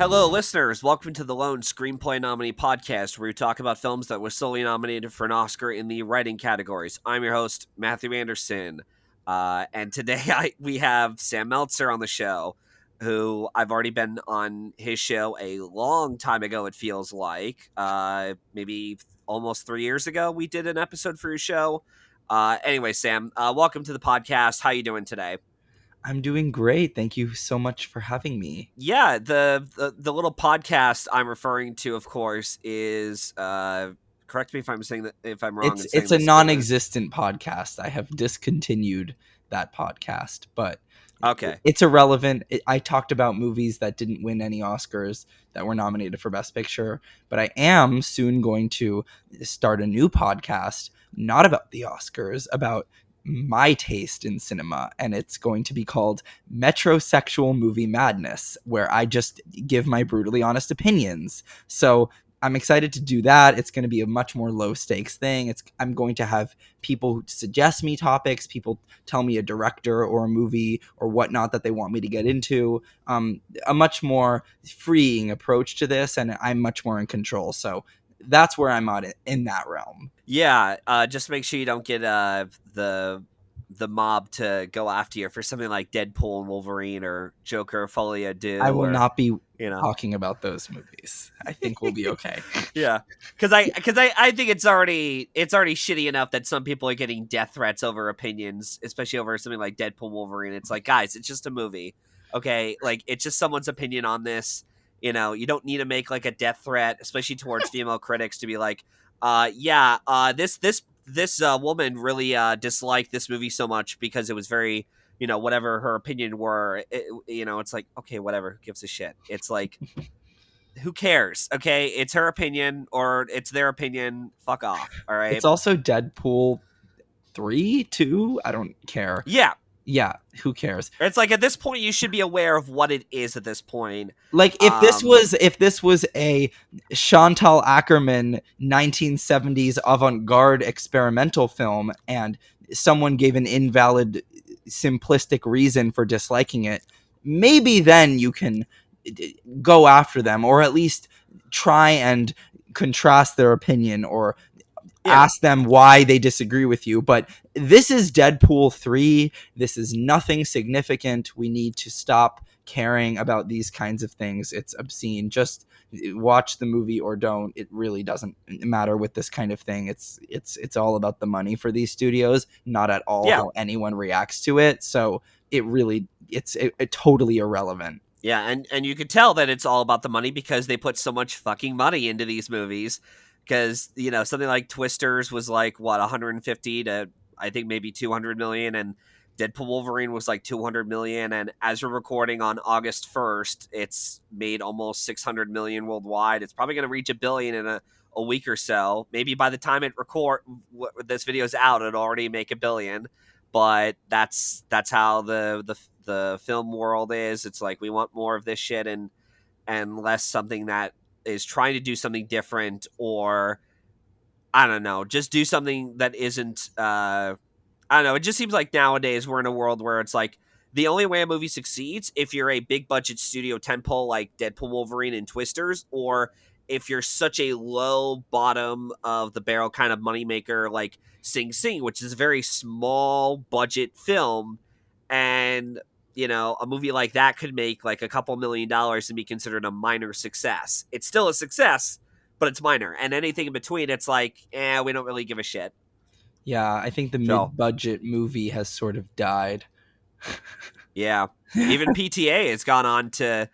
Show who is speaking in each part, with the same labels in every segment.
Speaker 1: Hello, listeners. Welcome to the Lone Screenplay Nominee Podcast, where we talk about films that were solely nominated for an Oscar in the writing categories. I'm your host, Matthew Anderson, and today we have Sam Meltzer on the show, who I've already been on his show a long time ago, it feels like. Maybe almost 3 years ago, we did an episode for his show. Anyway, Sam, welcome to the podcast. How you doing today?
Speaker 2: I'm doing great. Thank you so much for having me.
Speaker 1: Yeah, the little podcast I'm referring to, of course, is correct me if I'm saying that if I'm wrong.
Speaker 2: It's a non-existent podcast. I have discontinued that podcast, but
Speaker 1: Okay.
Speaker 2: it's irrelevant. I talked about movies that didn't win any Oscars that were nominated for Best Picture, but I am soon going to start a new podcast, not about the Oscars, about my taste in cinema, and it's going to be called Metrosexual Movie Madness, where I just give my brutally honest opinions. So I'm excited to do that. It's going to be a much more low stakes thing. I'm going to have people suggest me topics, people tell me a director or a movie or whatnot that they want me to get into. A much more freeing approach to this, and I'm much more in control. So that's where I'm at in that realm.
Speaker 1: Yeah, just make sure you don't get the mob to go after you for something like Deadpool and Wolverine or Joker Folie Do.
Speaker 2: I will not be talking about those movies. I think we'll be okay.
Speaker 1: Yeah, because I think it's already shitty enough that some people are getting death threats over opinions, especially over something like Deadpool Wolverine. It's like, guys, it's just a movie, okay? Like, it's just someone's opinion on this. You know, you don't need to make like a death threat, especially towards female critics, to be like, this woman really disliked this movie so much because it was very, whatever her opinion were. It's like, okay, whatever, who gives a shit? It's like, who cares? Okay, it's her opinion or it's their opinion. Fuck off. All right.
Speaker 2: It's also Deadpool 3, 2. I don't care. Yeah, who cares?
Speaker 1: It's like at this point you should be aware of what it is at this point.
Speaker 2: Like if this was a Chantal Akerman 1970s avant-garde experimental film and someone gave an invalid simplistic reason for disliking it, maybe then you can go after them or at least try and contrast their opinion or ask them why they disagree with you. But this is Deadpool 3. This is nothing significant. We need to stop caring about these kinds of things. It's obscene. Just watch the movie or don't. It really doesn't matter with this kind of thing. It's all about the money for these studios, not at all how anyone reacts to it. So it's totally irrelevant.
Speaker 1: Yeah, and you could tell that it's all about the money because they put so much fucking money into these movies. Because, something like Twisters was like, what, 150 to, I think, maybe 200 million. And Deadpool Wolverine was like 200 million. And as we're recording on August 1st, it's made almost 600 million worldwide. It's probably going to reach $1 billion in a week or so. Maybe by the time this video's out, it'll already make $1 billion. But that's how the film world is. It's like, we want more of this shit and less something that is trying to do something different, or I don't know, just do something that isn't I don't know. It just seems like nowadays we're in a world where it's like the only way a movie succeeds if you're a big budget studio tentpole like Deadpool, Wolverine, and Twisters, or if you're such a low bottom of the barrel kind of moneymaker like Sing Sing, which is a very small budget film, and a movie like that could make like a couple $1 million and be considered a minor success. It's still a success, but it's minor. And anything in between, it's like, we don't really give a shit.
Speaker 2: Yeah, I think the mid-budget movie has sort of died.
Speaker 1: Yeah. Even PTA has gone on to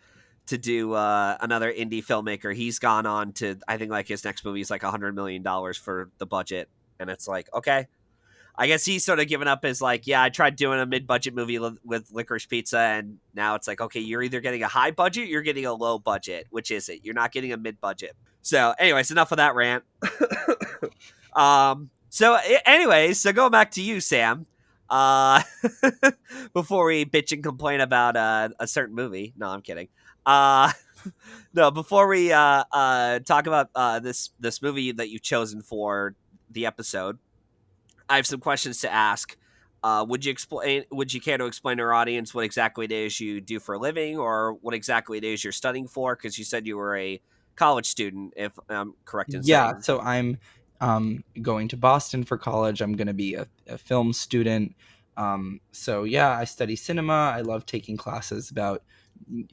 Speaker 1: do another indie filmmaker. He's gone on to, I think, like his next movie is like $100 million for the budget. And it's like, okay. I guess he's sort of given up as like, yeah, I tried doing a mid-budget movie with Licorice Pizza, and now it's like, okay, you're either getting a high budget, you're getting a low budget. Which is it? You're not getting a mid-budget. So, anyways, enough of that rant. So going back to you, Sam. Before we bitch and complain about a certain movie. No, I'm kidding. No, before we talk about this movie that you've chosen for the episode, I have some questions to ask would you explain? Would you care to explain to our audience what exactly it is you do for a living, or what exactly it is you're studying for? Because you said you were a college student, if I'm correct in
Speaker 2: Yeah,
Speaker 1: saying.
Speaker 2: so I'm going to Boston for college. I'm going to be a film student. So yeah, I study cinema. I love taking classes about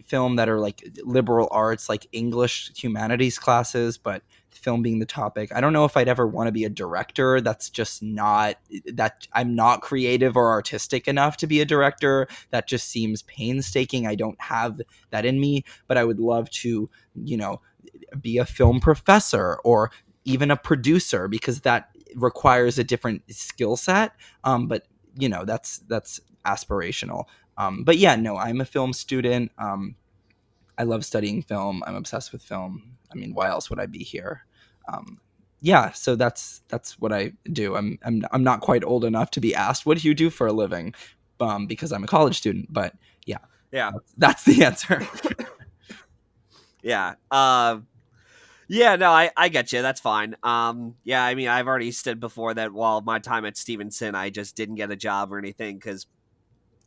Speaker 2: film that are like liberal arts, like English humanities classes, but film being the topic. I don't know if I'd ever want to be a director. That's just not that I'm not creative or artistic enough to be a director. That just seems painstaking. I don't have that in me, but I would love to, you know, be a film professor or even a producer because that requires a different skill set. But you know, that's aspirational. But yeah, no, I'm a film student. I love studying film. I'm obsessed with film. I mean, why else would I be here? Um, yeah, so that's what I do. I'm not quite old enough to be asked, "What do you do for a living?" Because I'm a college student. But yeah,
Speaker 1: Yeah,
Speaker 2: that's the answer.
Speaker 1: yeah. Yeah, no, I get you. That's fine. Yeah, I mean, I've already said before that while my time at Stevenson, I just didn't get a job or anything because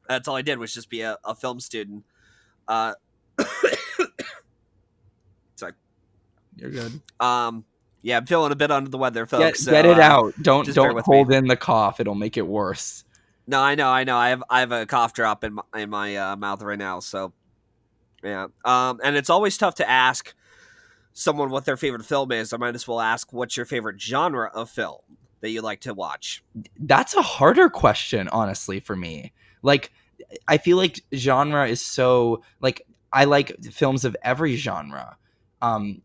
Speaker 1: that's all I did was just be a film student. Uh, sorry.
Speaker 2: You're good.
Speaker 1: Yeah, I'm feeling a bit under the weather, folks.
Speaker 2: Get
Speaker 1: So
Speaker 2: it out. Don't
Speaker 1: just bear
Speaker 2: don't
Speaker 1: with me.
Speaker 2: hold in the cough. It'll make it worse.
Speaker 1: No, I know, I know. I have a cough drop in my mouth right now. So yeah. And it's always tough to ask someone what their favorite film is. I might as well ask, what's your favorite genre of film that you like to watch?
Speaker 2: That's a harder question, honestly, for me. Like, I feel like genre is so like I like films of every genre.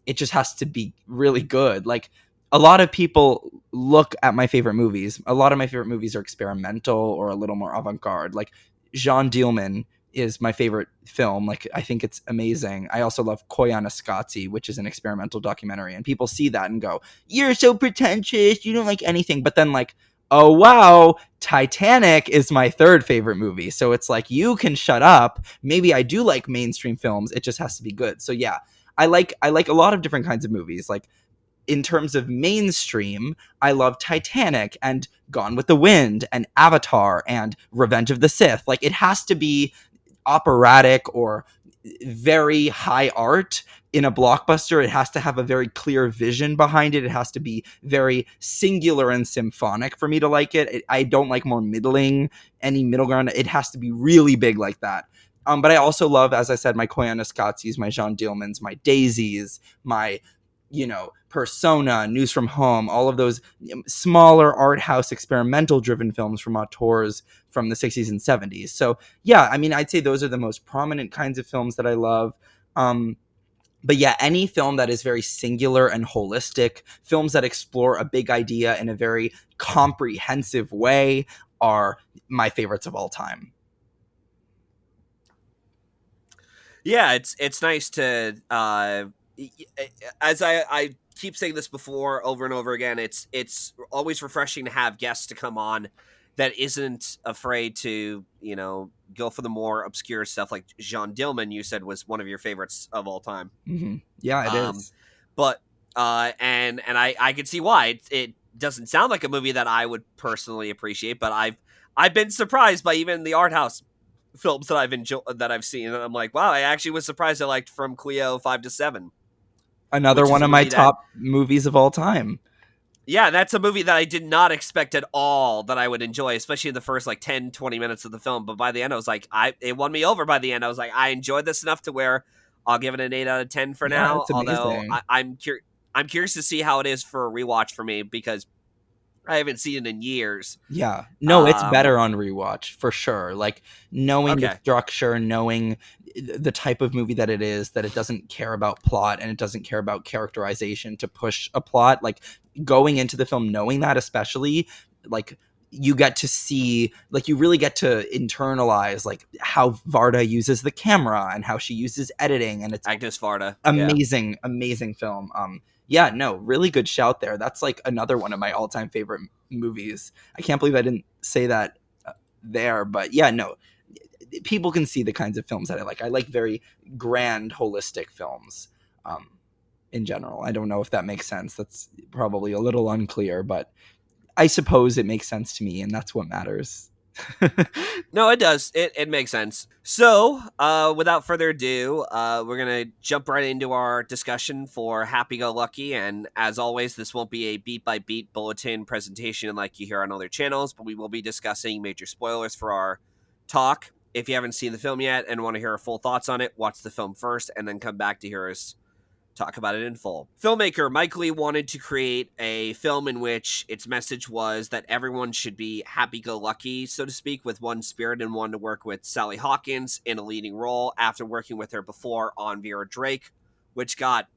Speaker 2: It just has to be really good. Like a lot of people look at my favorite movies. A lot of my favorite movies are experimental or a little more avant-garde. Like Jean Dielman is my favorite film. Like I think it's amazing. I also love Koyaanisqatsi, which is an experimental documentary, and people see that and go, "You're so pretentious. You don't like anything." But then like, oh wow, Titanic is my third favorite movie. So it's like you can shut up. Maybe I do like mainstream films. It just has to be good. So yeah, I like a lot of different kinds of movies. Like in terms of mainstream, I love Titanic and Gone with the Wind and Avatar and Revenge of the Sith. Like it has to be operatic or very high art in a blockbuster. It has to have a very clear vision behind it. It has to be very singular and symphonic for me to like it. I don't like more middling, any middle ground. It has to be really big like that. But I also love, as I said, my Koyaanisqatsis, my Jean Dielmans, my Daisies, my Persona, News from Home, all of those smaller art house experimental driven films from auteurs from the 60s and 70s. So yeah, I mean, I'd say those are the most prominent kinds of films that I love. But yeah, any film that is very singular and holistic, films that explore a big idea in a very comprehensive way are my favorites of all time.
Speaker 1: Yeah, it's nice to as I keep saying this before over and over again. It's always refreshing to have guests to come on that isn't afraid to go for the more obscure stuff. Like Jean Dillman, you said was one of your favorites of all time.
Speaker 2: Yeah, it
Speaker 1: Um,
Speaker 2: is.
Speaker 1: but and I can see why it doesn't sound like a movie that I would personally appreciate, but I've been surprised by even the art house films that I've seen, and I'm like, wow, I actually was surprised I liked From Cleo 5 to 7,
Speaker 2: Another
Speaker 1: which is
Speaker 2: one
Speaker 1: a
Speaker 2: of my
Speaker 1: movie that,
Speaker 2: top movies of all time.
Speaker 1: yeah, that's a movie that I did not expect at all that I would enjoy, especially in the first like 10-20 minutes of the film. But by the end, I was like, it won me over. By the end, I was like, I enjoyed this enough to where I'll give it an 8 out of 10 for
Speaker 2: Yeah,
Speaker 1: now.
Speaker 2: it's
Speaker 1: Although
Speaker 2: amazing.
Speaker 1: I'm curious to see how it is for a rewatch for me because I haven't seen it in years.
Speaker 2: Yeah. No, it's
Speaker 1: Um,
Speaker 2: better on rewatch for sure. Like knowing the
Speaker 1: okay,
Speaker 2: structure, knowing the type of movie that it is, that it doesn't care about plot and it doesn't care about characterization to push a plot. Like going into the film knowing that, especially, like you get to see, like you really get to internalize like how Varda uses the camera and how she uses editing, and it's
Speaker 1: Agnes Varda, yeah.
Speaker 2: amazing, amazing film. Yeah, no, really good shout there. That's like another one of my all-time favorite movies. I can't believe I didn't say that there, but yeah, no, people can see the kinds of films that I like. I like very grand, holistic films. In general, I don't know if that makes sense. That's probably a little unclear, but I suppose it makes sense to me, and that's what matters.
Speaker 1: No, it does. It makes sense. So, without further ado, we're gonna jump right into our discussion for Happy Go Lucky. And as always, this won't be a beat by beat bulletin presentation like you hear on other channels, but we will be discussing major spoilers for our talk. If you haven't seen the film yet and want to hear our full thoughts on it, watch the film first and then come back to hear us talk about it in full. Filmmaker Mike Leigh wanted to create a film in which its message was that everyone should be happy-go-lucky, so to speak, with one spirit, and wanted to work with Sally Hawkins in a leading role after working with her before on Vera Drake, which got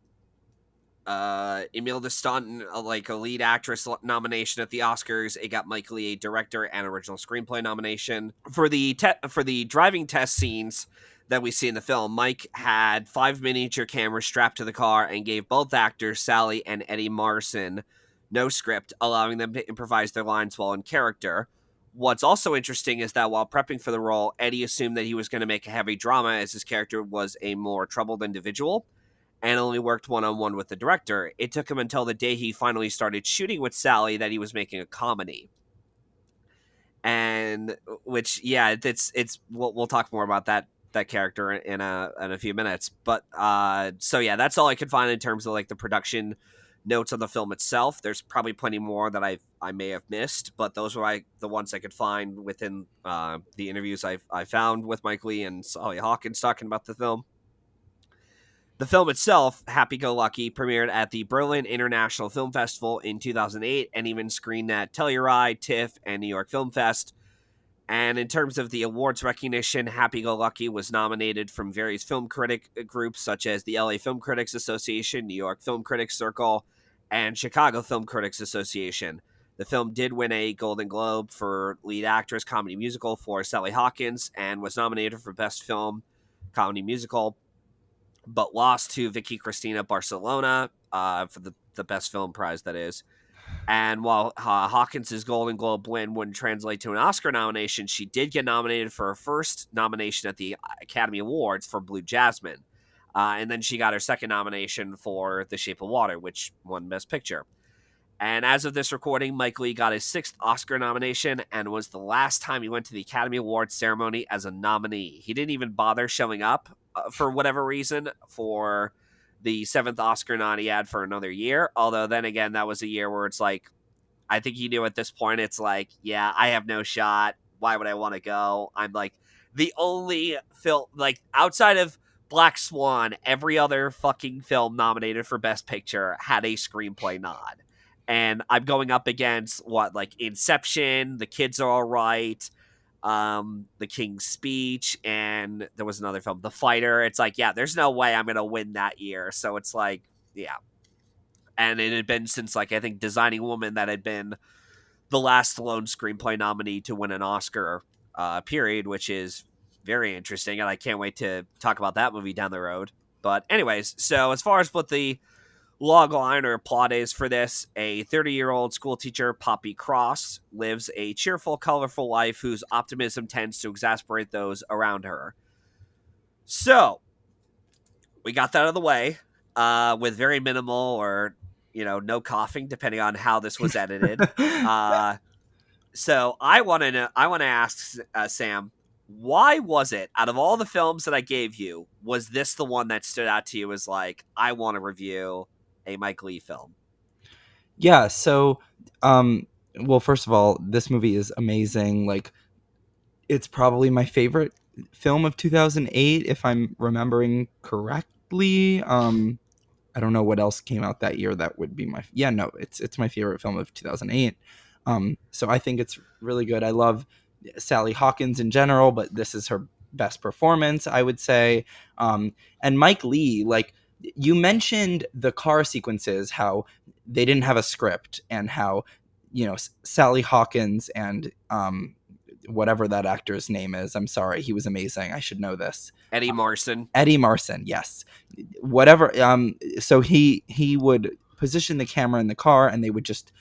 Speaker 1: Emile Destanton like a lead actress nomination at the Oscars. It got Mike Leigh a director and original screenplay nomination for the driving test scenes that we see in the film. Mike had 5 miniature cameras strapped to the car and gave both actors, Sally and Eddie Marsan, no script, allowing them to improvise their lines while in character. What's also interesting is that while prepping for the role, Eddie assumed that he was going to make a heavy drama as his character was a more troubled individual and only worked one-on-one with the director. It took him until the day he finally started shooting with Sally that he was making a comedy. And which, yeah, it's we'll talk more about that character in a few minutes. But so yeah, that's all I could find in terms of like the production notes on the film itself. There's probably plenty more that I may have missed, but those were the ones I could find within the interviews I found with Mike Leigh and Sally Hawkins talking about the film. The film itself, Happy Go Lucky, premiered at the Berlin International Film Festival in 2008 and even screened at Telluride, TIFF, and New York Film Fest. And in terms of the awards recognition, Happy Go Lucky was nominated from various film critic groups such as the LA Film Critics Association, New York Film Critics Circle, and Chicago Film Critics Association. The film did win a Golden Globe for lead actress comedy musical for Sally Hawkins and was nominated for Best Film Comedy Musical, but lost to Vicky Cristina Barcelona for the Best Film prize, that is. And while Hawkins' Golden Globe win wouldn't translate to an Oscar nomination, she did get nominated for her first nomination at the Academy Awards for Blue Jasmine. And then she got her second nomination for The Shape of Water, which won Best Picture. And as of this recording, Mike Leigh got his 6th Oscar nomination and was the last time he went to the Academy Awards ceremony as a nominee. He didn't even bother showing up for whatever reason for the 7th Oscar nod he had for another year. Although then again, that was a year where it's like, I think he knew at this point, it's like, yeah, I have no shot. Why would I want to go? I'm like the only film, like outside of Black Swan, every other fucking film nominated for Best Picture had a screenplay nod. And I'm going up against like Inception, The Kids Are All Right, The King's Speech, and there was another film, The Fighter. It's like, yeah, there's no way I'm going to win that year. So it's like, yeah. And it had been since, like, I think Designing Woman that had been the last lone screenplay nominee to win an Oscar, period, which is very interesting. And I can't wait to talk about that movie down the road. But anyways, so as far as what the log line or plot is for this, a 30-year-old school teacher, Poppy Cross, lives a cheerful, colorful life whose optimism tends to exasperate those around her. So, we got that out of the way with very minimal or, no coughing, depending on how this was edited. So, I want to ask Sam, why was it, out of all the films that I gave you, was this the one that stood out to you as like, I want to review a Mike Leigh film?
Speaker 2: Yeah, so well, first of all, this movie is amazing. Like, it's probably my favorite film of 2008 if I'm remembering correctly. I don't know what else came out that year that would be it's my favorite film of 2008. So I think it's really good. I love Sally Hawkins in general, but this is her best performance, I would say. And Mike Leigh, like, you mentioned the car sequences, how they didn't have a script, and how, Sally Hawkins and whatever that actor's name is, I'm sorry, he was amazing, I should know this.
Speaker 1: Eddie Marsan.
Speaker 2: Eddie Marsan, yes. Whatever. So he would position the camera in the car, and they would just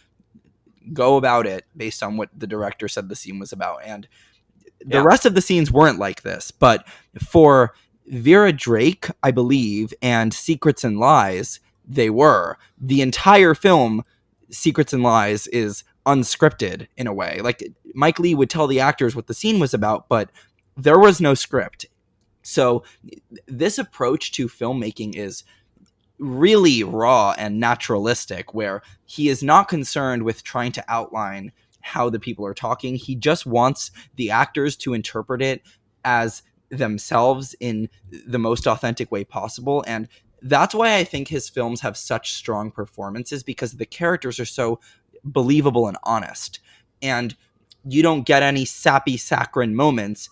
Speaker 2: go about it based on what the director said the scene was about. And the rest of the scenes weren't like this, but for Vera Drake, I believe, and Secrets and Lies, they were. The entire film, Secrets and Lies, is unscripted in a way. Like Mike Leigh would tell the actors what the scene was about, but there was no script. So this approach to filmmaking is really raw and naturalistic, where he is not concerned with trying to outline how the people are talking. He just wants the actors to interpret it as themselves in the most authentic way possible. And that's why I think his films have such strong performances, because the characters are so believable and honest. And you don't get any sappy saccharine moments.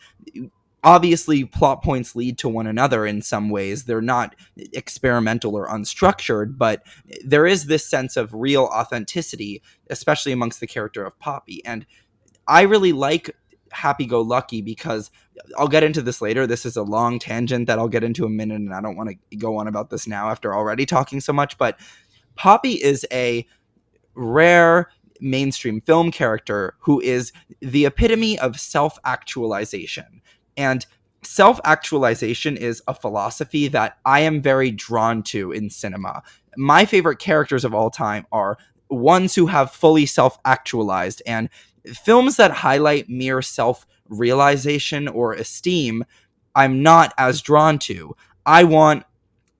Speaker 2: Obviously, plot points lead to one another in some ways. They're not experimental or unstructured, but there is this sense of real authenticity, especially amongst the character of Poppy. And I really like Happy Go Lucky because I'll get into this later. This is a long tangent that I'll get into in a minute, and I don't want to go on about this now after already talking so much. But Poppy is a rare mainstream film character who is the epitome of self-actualization. And self-actualization is a philosophy that I am very drawn to in cinema. My favorite characters of all time are ones who have fully self-actualized, and films that highlight mere self-realization or esteem, I'm not as drawn to. I want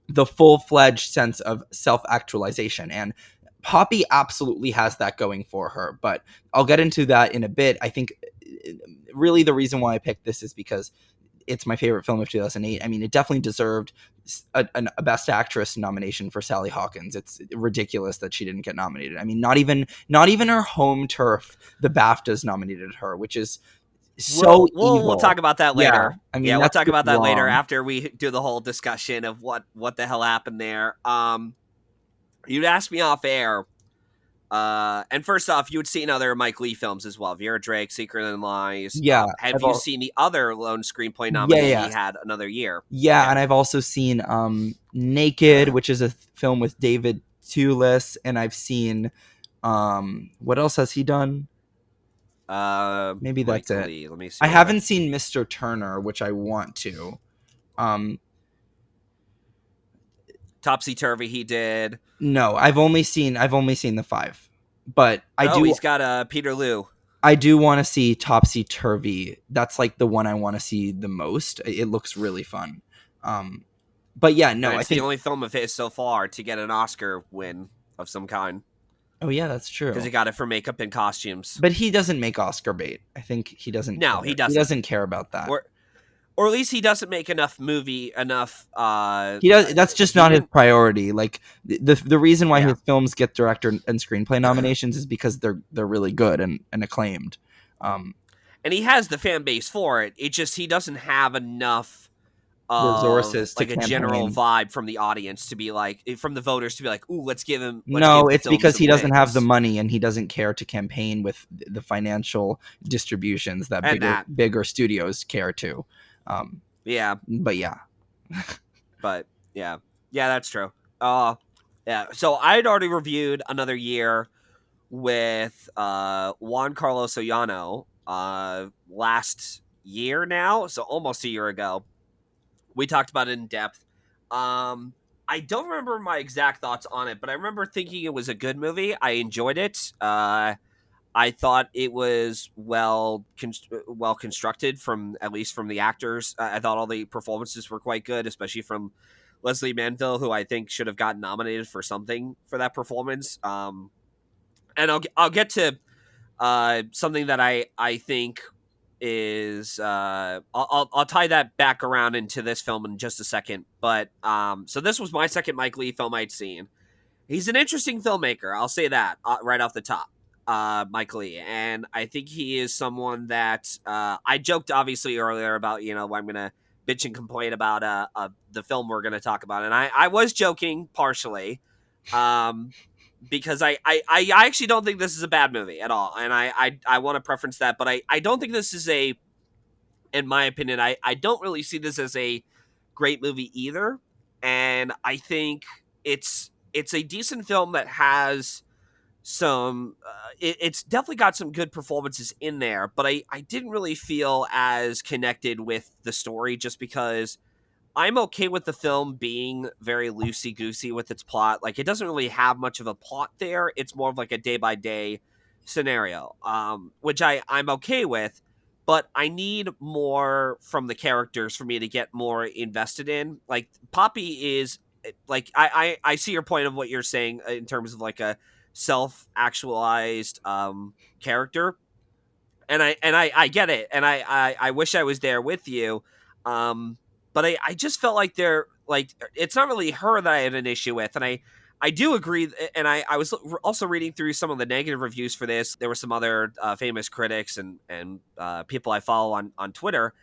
Speaker 2: the full-fledged sense of self-actualization, and Poppy absolutely has that going for her, but I'll get into that in a bit. I think really the reason why I picked this is because it's my favorite film of 2008. I mean, it definitely deserved a Best Actress nomination for Sally Hawkins. It's ridiculous that she didn't get nominated. I mean, not even her home turf, the BAFTAs, nominated her, which is so evil.
Speaker 1: We'll talk about that later.
Speaker 2: Yeah, I mean,
Speaker 1: yeah, we'll talk about that
Speaker 2: wrong.
Speaker 1: later after we do the whole discussion of what the hell happened there. You'd asked me off air. And first off, you had seen other Mike Leigh films as well. Vera Drake, Secret and Lies.
Speaker 2: Yeah.
Speaker 1: Have you seen the other lone screenplay nominee he had another year?
Speaker 2: Yeah, and I've also seen Naked, which is a film with David Thewlis, and I've seen what else has he done? Maybe that's
Speaker 1: Mike
Speaker 2: it.
Speaker 1: Leigh. Let me see.
Speaker 2: I haven't seen Mr. Turner, which I want to.
Speaker 1: Topsy Turvy he did.
Speaker 2: No, I've only seen the 5. But
Speaker 1: he's got Peter Liu.
Speaker 2: I do want to see Topsy Turvy. That's like the one I want to see the most. It looks really fun. But yeah, no,
Speaker 1: it's the only film of his so far to get an Oscar win of some kind.
Speaker 2: Oh yeah, that's true.
Speaker 1: Because he got it for makeup and costumes.
Speaker 2: But he doesn't make Oscar bait. I think he doesn't.
Speaker 1: No, he doesn't.
Speaker 2: He doesn't care about that.
Speaker 1: Or at least he doesn't make enough.
Speaker 2: He does. That's just not his priority. Like the reason why his films get director and screenplay nominations is because they're really good and acclaimed.
Speaker 1: And he has the fan base for it. It just he doesn't have enough
Speaker 2: resources
Speaker 1: like
Speaker 2: to
Speaker 1: a
Speaker 2: campaign.
Speaker 1: General vibe from the audience to be like, from the voters to be like, ooh, let's give him.
Speaker 2: No, it's because he doesn't have the money and he doesn't care to campaign with the financial distributions that bigger studios care to. But yeah.
Speaker 1: But yeah, that's true. Yeah. So I'd already reviewed Another Year with Juan Carlos Ollano last year now, so almost a year ago. We talked about it in depth. I don't remember my exact thoughts on it, but I remember thinking it was a good movie. I enjoyed it. I thought it was well constructed at least from the actors. I thought all the performances were quite good, especially from Leslie Manville, who I think should have gotten nominated for something for that performance. And I'll get to something that I think is I'll tie that back around into this film in just a second. But so this was my second Mike Leigh film I'd seen. He's an interesting filmmaker. I'll say that right off the top. Mike Leigh, and I think he is someone that I joked obviously earlier about, I'm gonna bitch and complain about the film we're gonna talk about, and I was joking partially because I actually don't think this is a bad movie at all, and I want to preference that, but I don't think this is in my opinion, I don't really see this as a great movie either, and I think it's a decent film that has some it's definitely got some good performances in there, but I didn't really feel as connected with the story, just because I'm okay with the film being very loosey-goosey with its plot. Like, it doesn't really have much of a plot there. It's more of like a day-by-day scenario, which I'm okay with, but I need more from the characters for me to get more invested in. Like Poppy is like I see your point of what you're saying in terms of like a self actualized character, and I get it, and I wish I was there with you, um, but I just felt like they're like it's not really her that I had an issue with, and I do agree, and I was also reading through some of the negative reviews for this. There were some other famous critics and people I follow on Twitter,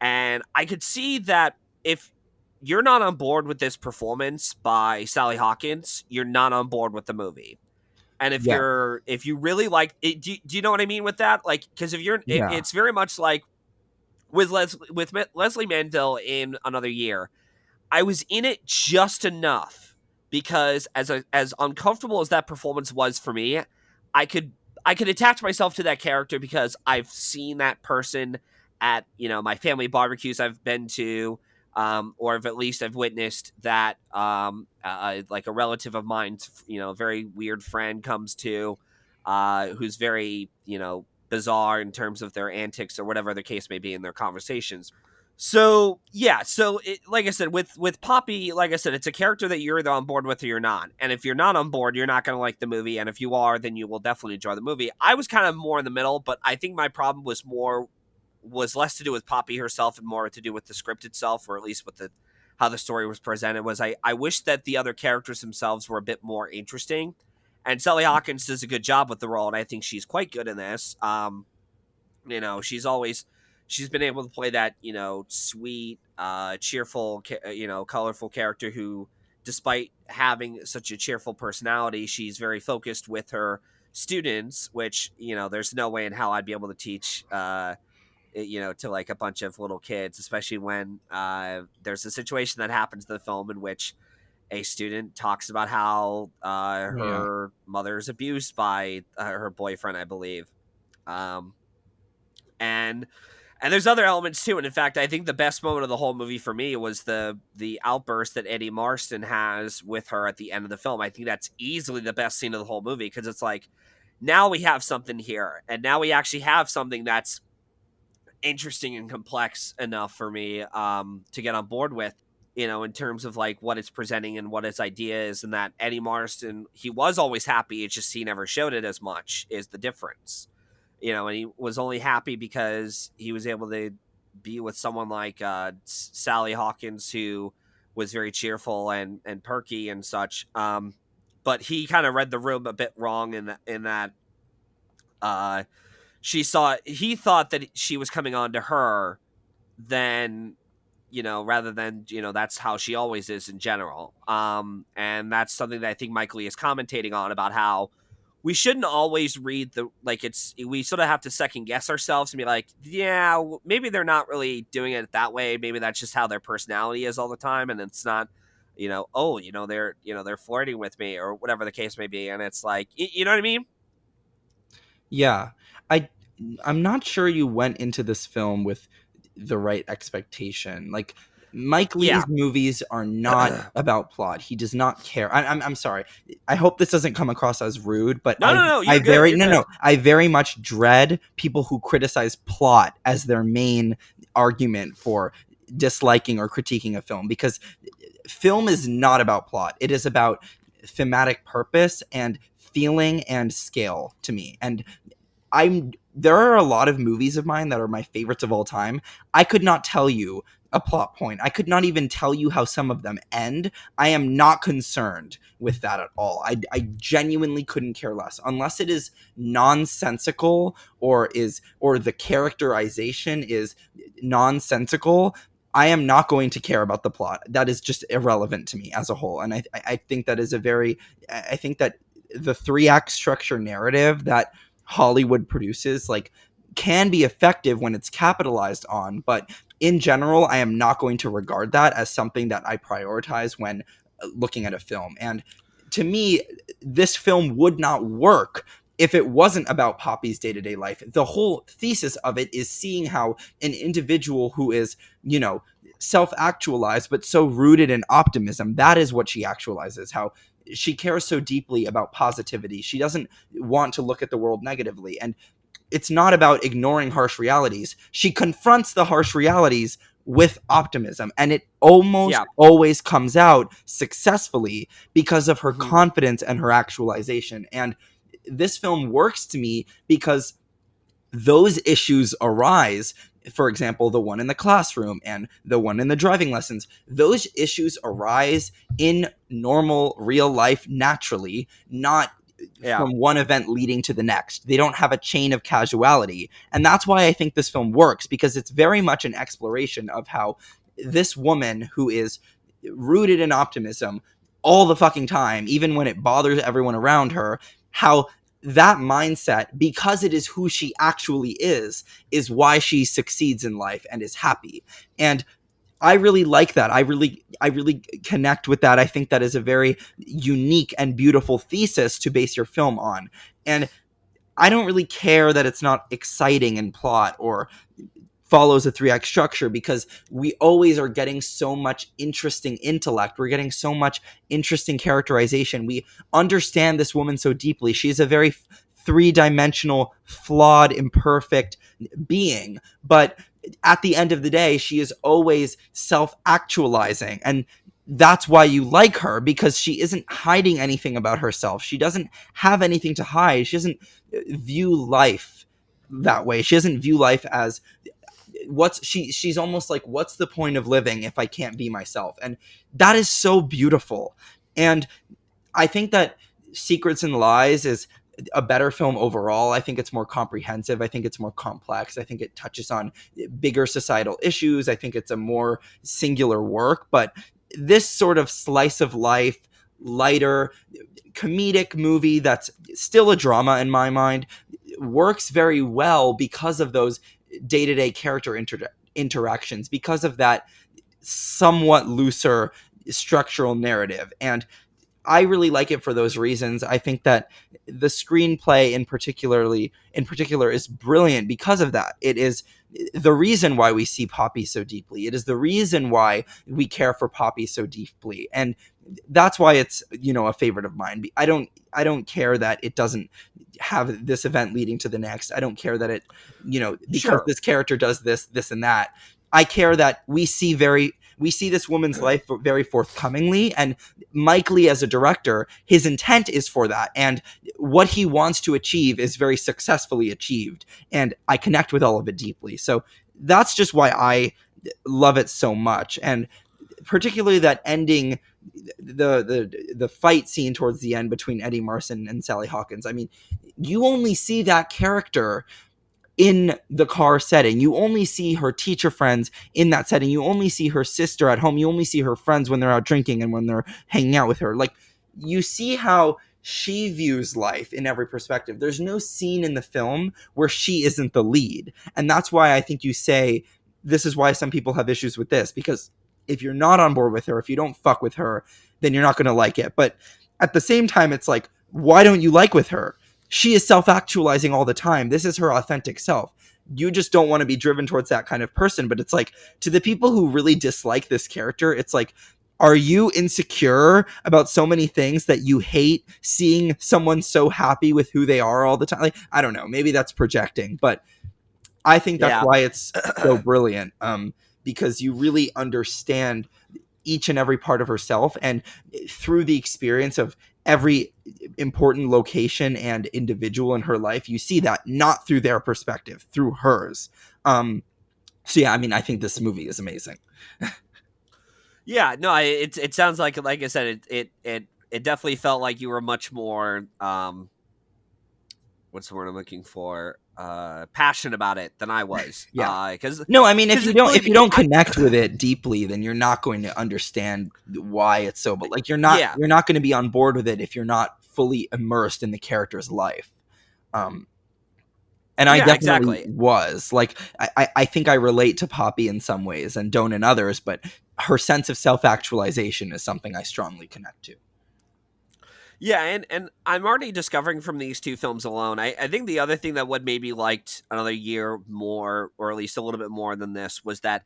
Speaker 1: and I could see that if you're not on board with this performance by Sally Hawkins, you're not on board with the movie. And
Speaker 2: Yeah,
Speaker 1: if you really like it, do you know what I mean with that? Like, because if you're,
Speaker 2: yeah,
Speaker 1: it's very much like with Leslie Mandel in Another Year. I was in it just enough because as uncomfortable as that performance was for me, I could I could attach myself to that character because I've seen that person at my family barbecues I've been to, or if at least I've witnessed that like a relative of mine's very weird friend comes to, who's very bizarre in terms of their antics or whatever the case may be in their conversations. So yeah, so like I said, with Poppy, like I said, it's a character that you're either on board with or you're not. And if you're not on board, you're not going to like the movie. And if you are, then you will definitely enjoy the movie. I was kind of more in the middle, but I think my problem was less to do with Poppy herself and more to do with the script itself, or at least with the how the story was presented. Was I wish that the other characters themselves were a bit more interesting. And Sally Hawkins does a good job with the role, and I think she's quite good in this. She's been able to play that sweet, cheerful, colorful character who, despite having such a cheerful personality, she's very focused with her students, which there's no way in hell I'd be able to teach to like a bunch of little kids, especially when there's a situation that happens in the film in which a student talks about how
Speaker 2: yeah,
Speaker 1: her mother's abused by her boyfriend, I believe. um, and there's other elements too. And in fact, I think the best moment of the whole movie for me was the outburst that Eddie Marston has with her at the end of the film. I think that's easily the best scene of the whole movie because it's like, now we have something here, and now we actually have something that's interesting and complex enough for me to get on board with. In terms of like what it's presenting and what its idea is, and that Eddie Marston, he was always happy. It's just he never showed it as much. Is the difference? And he was only happy because he was able to be with someone like Sally Hawkins, who was very cheerful and perky and such. But he kind of read the room a bit wrong in that uh, he thought that she was coming on to her, then rather than that's how she always is in general. And that's something that I think Mike Leigh is commentating on, about how we shouldn't always read we sort of have to second guess ourselves and be like, yeah, maybe they're not really doing it that way. Maybe that's just how their personality is all the time. And it's not, they're flirting with me or whatever the case may be. And it's like, you know what I mean?
Speaker 2: yeah. I I'm not sure you went into this film with the right expectation. Like, Mike
Speaker 1: Yeah.
Speaker 2: Leigh's movies are not about plot. He does not care. I'm sorry. I hope this doesn't come across as rude, but
Speaker 1: No, you're
Speaker 2: I
Speaker 1: good.
Speaker 2: very
Speaker 1: You're
Speaker 2: no
Speaker 1: good.
Speaker 2: no I very much dread people who criticize plot as their main argument for disliking or critiquing a film, because film is not about plot. It is about thematic purpose and feeling and scale to me. And there are a lot of movies of mine that are my favorites of all time. I could not tell you a plot point. I could not even tell you how some of them end. I am not concerned with that at all. I genuinely couldn't care less unless it is nonsensical or the characterization is nonsensical. I am not going to care about the plot. That is just irrelevant to me as a whole. And I think that is I think that the 3-act structure narrative that Hollywood produces like can be effective when it's capitalized on, but in general, I am not going to regard that as something that I prioritize when looking at a film. And to me, this film would not work if it wasn't about Poppy's day-to-day life. The whole thesis of it is seeing how an individual who is, self-actualized but so rooted in optimism, that is what she actualizes. How she cares so deeply about positivity. She doesn't want to look at the world negatively. And it's not about ignoring harsh realities. She confronts the harsh realities with optimism, and it almost
Speaker 1: Yeah.
Speaker 2: always comes out successfully because of her
Speaker 1: Hmm.
Speaker 2: confidence and her actualization. And this film works to me because those issues arise. For example, the one in the classroom and the one in the driving lessons, those issues arise in normal real life naturally, not
Speaker 1: Yeah.
Speaker 2: from one event leading to the next. They don't have a chain of causality. And that's why I think this film works, because it's very much an exploration of how this woman, who is rooted in optimism all the fucking time, even when it bothers everyone around her, how that mindset, because it is who she actually is why she succeeds in life and is happy. And I really like that. I really connect with that. I think that is a very unique and beautiful thesis to base your film on. And I don't really care that it's not exciting in plot or follows a 3 act structure, because we always are getting so much interesting intellect. We're getting so much interesting characterization. We understand this woman so deeply. She's a very three-dimensional, flawed, imperfect being, but at the end of the day, she is always self-actualizing. And that's why you like her, because she isn't hiding anything about herself. She doesn't have anything to hide. She doesn't view life that way. She doesn't view life as she's almost like, what's the point of living if I can't be myself? And that is so beautiful. And I think that Secrets and Lies is a better film overall. I think it's more comprehensive. I think it's more complex. I think it touches on bigger societal issues. I think it's a more singular work. But this sort of slice of life, lighter, comedic movie that's still a drama in my mind works very well because of those day-to-day character interactions, because of that somewhat looser structural narrative. And I really like it for those reasons. I think that the screenplay in particular is brilliant because of that. It is the reason why we see Poppy so deeply. It is the reason why we care for Poppy so deeply. And that's why it's, a favorite of mine. I don't care that it doesn't have this event leading to the next. I don't care that it, because
Speaker 1: Sure.
Speaker 2: this character does this and that. I care that we see this woman's life very forthcomingly, and Mike Leigh, as a director, his intent is for that, and what he wants to achieve is very successfully achieved, and I connect with all of it deeply. So that's just why I love it so much. And particularly that ending, the fight scene towards the end between Eddie Marsan and Sally Hawkins. I mean, you only see that character in the car setting. You only see her teacher friends in that setting. You only see her sister at home. You only see her friends when they're out drinking and when they're hanging out with her. Like, you see how she views life in every perspective. There's no scene in the film where she isn't the lead. And that's why I think you say this is why some people have issues with this, because if you're not on board with her, if you don't fuck with her, then you're not going to like it. But at the same time, it's like, why don't you like with her? She is self-actualizing all the time. This is her authentic self. You just don't want to be driven towards that kind of person. But it's like, to the people who really dislike this character, it's like, are you insecure about so many things that you hate seeing someone so happy with who they are all the time? Like, I don't know, maybe that's projecting, but I think that's
Speaker 1: Yeah.
Speaker 2: why it's so brilliant. Because you really understand each and every part of herself, and through the experience of every important location and individual in her life, you see that not through their perspective, through hers. So yeah, I mean, I think this movie is amazing.
Speaker 1: Yeah, no, it sounds like I said, it definitely felt like you were much more what's the word I'm looking for? Passionate about it than I was.
Speaker 2: Yeah.
Speaker 1: Because
Speaker 2: No, I mean, if you don't
Speaker 1: believe
Speaker 2: if you
Speaker 1: me,
Speaker 2: don't connect with it deeply, then you're not going to understand why it's so. But like,
Speaker 1: yeah,
Speaker 2: you're not going to be on board with it if you're not fully immersed in the character's life. Um, and I
Speaker 1: yeah,
Speaker 2: definitely
Speaker 1: exactly.
Speaker 2: was. Like, I think I relate to Poppy in some ways and don't in others, but her sense of self-actualization is something I strongly connect to.
Speaker 1: Yeah, and I'm already discovering from these two films alone. I think the other thing that would maybe liked another year more, or at least a little bit more than this, was that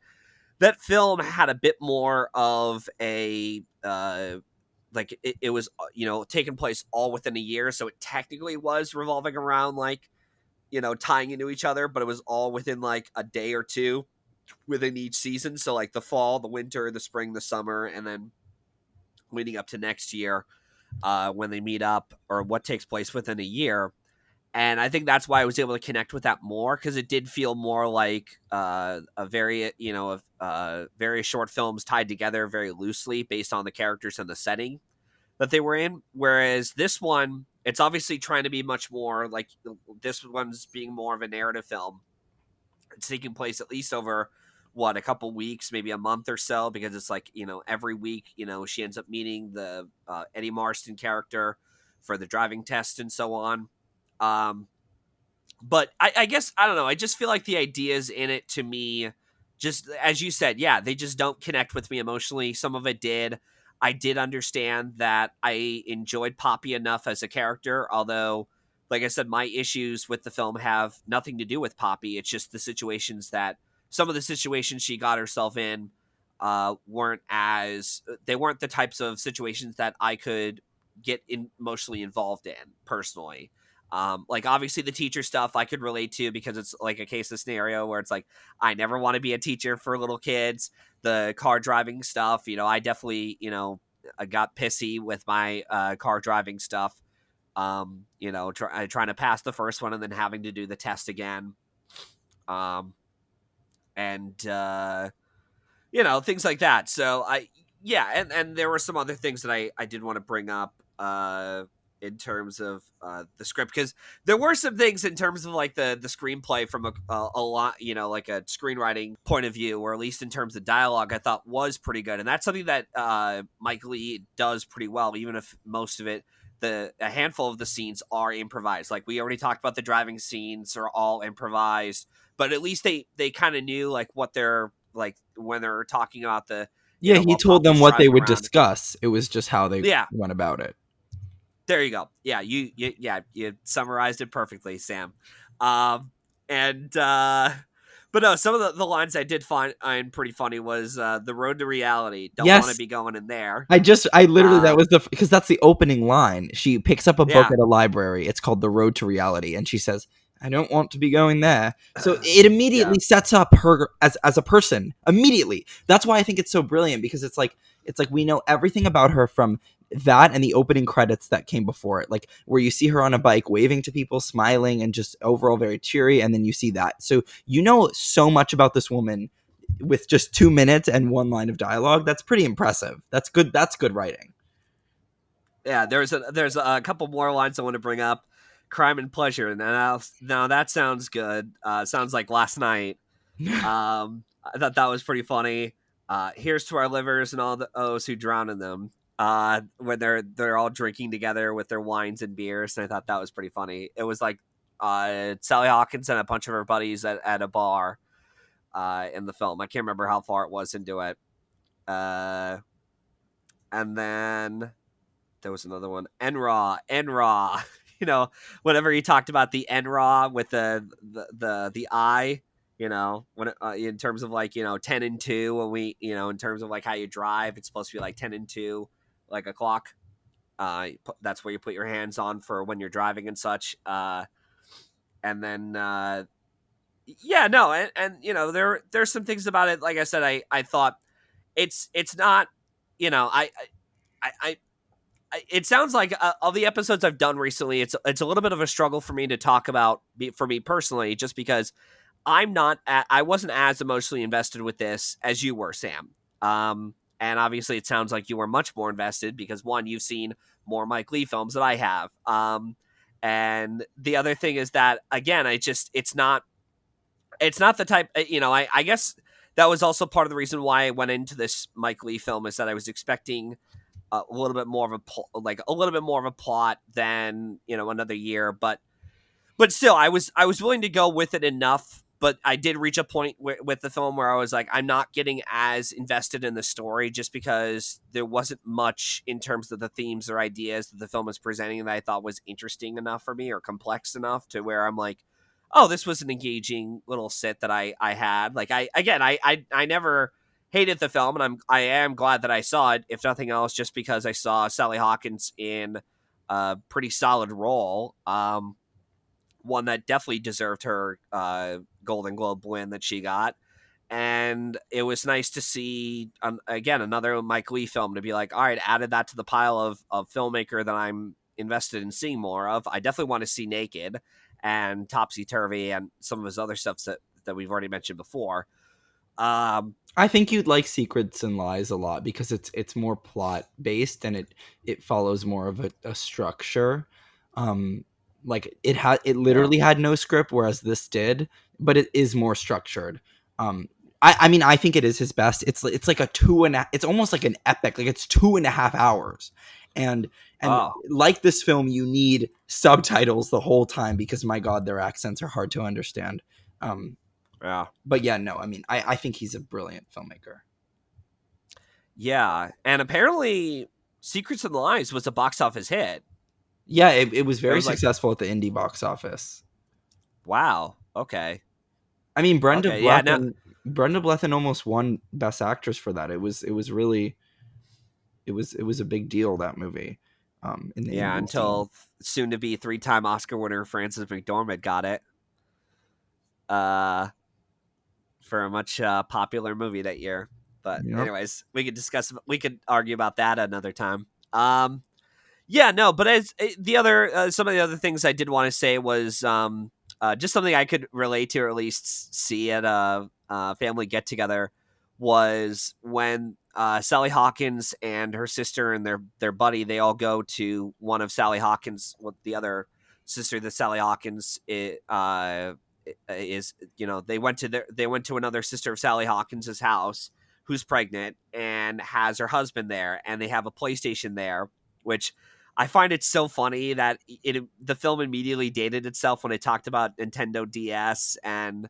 Speaker 1: film had a bit more of a like it was taking place all within a year, so it technically was revolving around like tying into each other, but it was all within like a day or two within each season. So like the fall, the winter, the spring, the summer, and then leading up to next year when they meet up, or what takes place within a year. And I think that's why I was able to connect with that more, because it did feel more like a very, various short films tied together very loosely based on the characters and the setting that they were in. Whereas this one, it's obviously trying to be much more like, this one's being more of a narrative film. It's taking place at least over a couple weeks, maybe a month or so, because it's like, every week, she ends up meeting the Eddie Marston character for the driving test and so on. But I guess, I don't know, I just feel like the ideas in it, to me, just as you said, yeah, they just don't connect with me emotionally. Some of it did. I did understand that I enjoyed Poppy enough as a character, although, like I said, my issues with the film have nothing to do with Poppy. It's just some of the situations she got herself in weren't the types of situations that I could get emotionally involved in personally. Like obviously the teacher stuff I could relate to, because it's like a case of scenario where it's like, I never want to be a teacher for little kids. The car driving stuff, I definitely, I got pissy with my car driving stuff. Trying to pass the first one and then having to do the test again. And things like that. So and there were some other things that I did want to bring up in terms of the script, because there were some things in terms of like the screenplay from a lot, like a screenwriting point of view, or at least in terms of dialogue, I thought was pretty good. And that's something that Mike Leigh does pretty well, even if most of it, a handful of the scenes are improvised. Like we already talked about, the driving scenes are all improvised, but at least they kind of knew like what they're like when they're talking about
Speaker 2: Yeah, he
Speaker 1: while
Speaker 2: told them
Speaker 1: Poppy's
Speaker 2: what they
Speaker 1: driving
Speaker 2: would
Speaker 1: around.
Speaker 2: discuss. It was just how they
Speaker 1: Yeah,
Speaker 2: went about it.
Speaker 1: there you go. Yeah, you summarized it perfectly, Sam. Um, and but no, some of the lines I did find pretty funny was the road to reality. Don't want to
Speaker 2: Yes,
Speaker 1: be going in there.
Speaker 2: I literally, that
Speaker 1: Um,
Speaker 2: was because that's the opening line. She picks up a book
Speaker 1: yeah,
Speaker 2: at a library. It's called The Road to Reality, and she says, "I don't want to be going there." So it
Speaker 1: yeah,
Speaker 2: immediately sets up her as a person. Immediately, that's why I think it's so brilliant, because it's like we know everything about her from that and the opening credits that came before it, like where you see her on a bike waving to people, smiling, and just overall very cheery, and then you see that. So you know so much about this woman with just 2 minutes and one line of dialogue. That's pretty impressive. That's good. That's good writing.
Speaker 1: yeah. There's a couple more lines I want to bring up. Crime and pleasure. And now that sounds good. Sounds like last night. I thought that was pretty funny. Here's to our livers and all those who drown in them. When they're all drinking together with their wines and beers, and I thought that was pretty funny. It was like Sally Hawkins and a bunch of her buddies at a bar in the film. I can't remember how far it was into it. Uh, and then there was another one, Enra. Whenever he talked about the Enra with the eye, when in terms of like 10 and 2, when we in terms of like how you drive, it's supposed to be like 10 and 2, like a clock. That's where you put your hands on for when you're driving and such. And then yeah, no, and there's some things about it. Like I said, I thought it's not, I it sounds like of the episodes I've done recently, it's a little bit of a struggle for me to talk about for me personally, just because I wasn't as emotionally invested with this as you were, Sam. And obviously it sounds like you were much more invested because, one, you've seen more Mike Leigh films than I have. And the other thing is that, again, it's not the type, I guess that was also part of the reason why I went into this Mike Leigh film, is that I was expecting a little bit more of a plot than another year, but still, I was willing to go with it enough. But I did reach a point with the film where I was like, I'm not getting as invested in the story, just because there wasn't much in terms of the themes or ideas that the film was presenting that I thought was interesting enough for me, or complex enough to where I'm like, oh, this was an engaging little sit that I had. Like I never hated the film, and I am glad that I saw it, if nothing else, just because I saw Sally Hawkins in a pretty solid role. One that definitely deserved her Golden Globe win that she got. And it was nice to see, again, another Mike Leigh film to be like, all right, added that to the pile of filmmaker that I'm invested in seeing more of. I definitely want to see Naked and Topsy Turvy and some of his other stuff that we've already mentioned before.
Speaker 2: I think you'd like Secrets and Lies a lot because it's more plot based and it follows more of a structure. Like it
Speaker 1: Yeah.
Speaker 2: literally had no script, whereas this did, but it is more structured. I mean I think it is his best. It's like it's almost like an epic. Like it's 2.5 hours, and and
Speaker 1: Oh,
Speaker 2: like this film, you need subtitles the whole time because my God, their accents are hard to understand. Um,
Speaker 1: yeah.
Speaker 2: but yeah, no, I mean, I think he's a brilliant filmmaker.
Speaker 1: Yeah. And apparently, Secrets and Lies was a box office hit.
Speaker 2: Yeah, it was
Speaker 1: It
Speaker 2: very
Speaker 1: was like,
Speaker 2: successful at the indie box office.
Speaker 1: wow. Okay.
Speaker 2: I mean,
Speaker 1: Okay. Yeah. No.
Speaker 2: Brenda Blethyn almost won Best Actress for that. It was really it was a big deal, that movie, in the
Speaker 1: Yeah.
Speaker 2: indie scene.
Speaker 1: Until soon to be 3-time Oscar winner Frances McDormand got it. Uh, for a much popular movie that year. But
Speaker 2: Yep.
Speaker 1: anyways, we could argue about that another time. Yeah, no, but as the other some of the other things I did want to say was just something I could relate to, or at least see at a family get together, was when Sally Hawkins and her sister and their buddy, they all go to one of Sally Hawkins, what the other sister that Sally Hawkins is, they went to another sister of Sally Hawkins's house who's pregnant and has her husband there, and they have a PlayStation there, which I find it so funny that the film immediately dated itself when it talked about Nintendo DS and